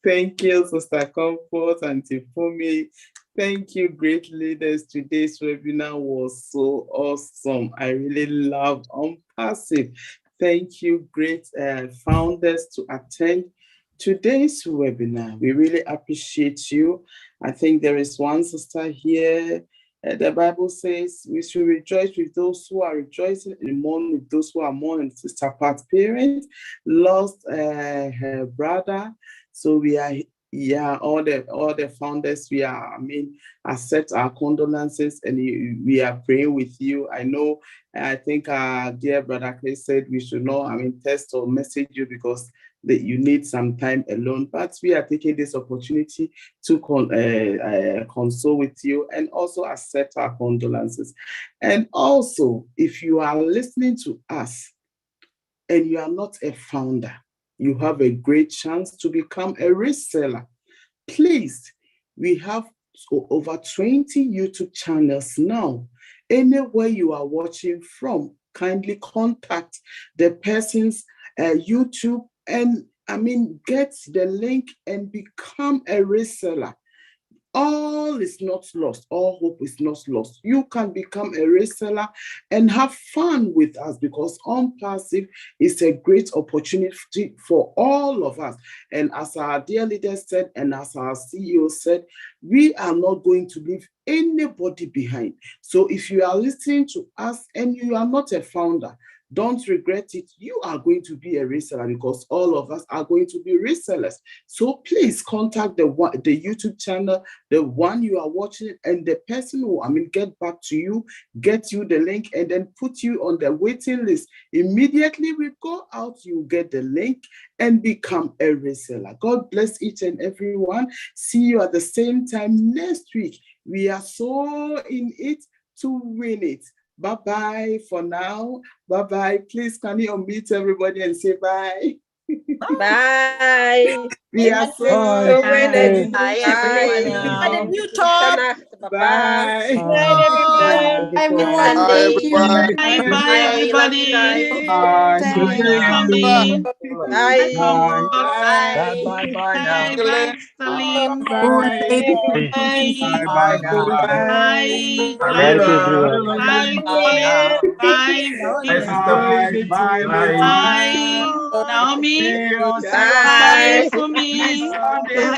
Thank you, Sister Comfort and Tifumi. Thank you, great leaders. Today's webinar was so awesome. I really love ONPASSIVE. Thank you, great founders, to attend today's webinar. We really appreciate you. I think there is one sister here. The Bible says we should rejoice with those who are rejoicing and mourn with those who are mourning. Sister Pat's parent lost her brother. So we are, yeah, all the founders, we are, accept our condolences, and we are praying with you. I think our dear brother Chris said we should not, text or message you because you need some time alone, but we are taking this opportunity to console with you and also accept our condolences. And also, if you are listening to us and you are not a founder, you have a great chance to become a reseller. Please, we have over 20 YouTube channels now. Anywhere you are watching from, kindly contact the person's YouTube and get the link and become a reseller. All is not lost. All hope is not lost. You can become a reseller and have fun with us, because ONPASSIVE is a great opportunity for all of us. And as our dear leader said, and as our CEO said, we are not going to leave anybody behind. So if you are listening to us and you are not a founder, don't regret it. You are going to be a reseller, because all of us are going to be resellers. So please contact the YouTube channel, the one you are watching, and the person who get back to you, get you the link, and then put you on the waiting list. Immediately we go out, you get the link and become a reseller. God bless each and every one. See you at the same time next week. We are so in it to win it. Bye-bye for now. Bye-bye. Please, can you unmute everybody and say bye? Bye. We are so Bye. Bye, At the new talk. Bye. Good night, everyone. Everyone, Bye, thank you. everyone. Bye, everybody. Bye. Good night for me. Bye. Bye. Bye now. Bye, Salim. Bye. Bye. Bye now. Bye, Bye Claudia. everyone. Bye, Bye now. Bye, Bye, Sister Vivian. Bye. Bye. Bye, Naomi. See you Bye, Bye. Fumi. Sunday.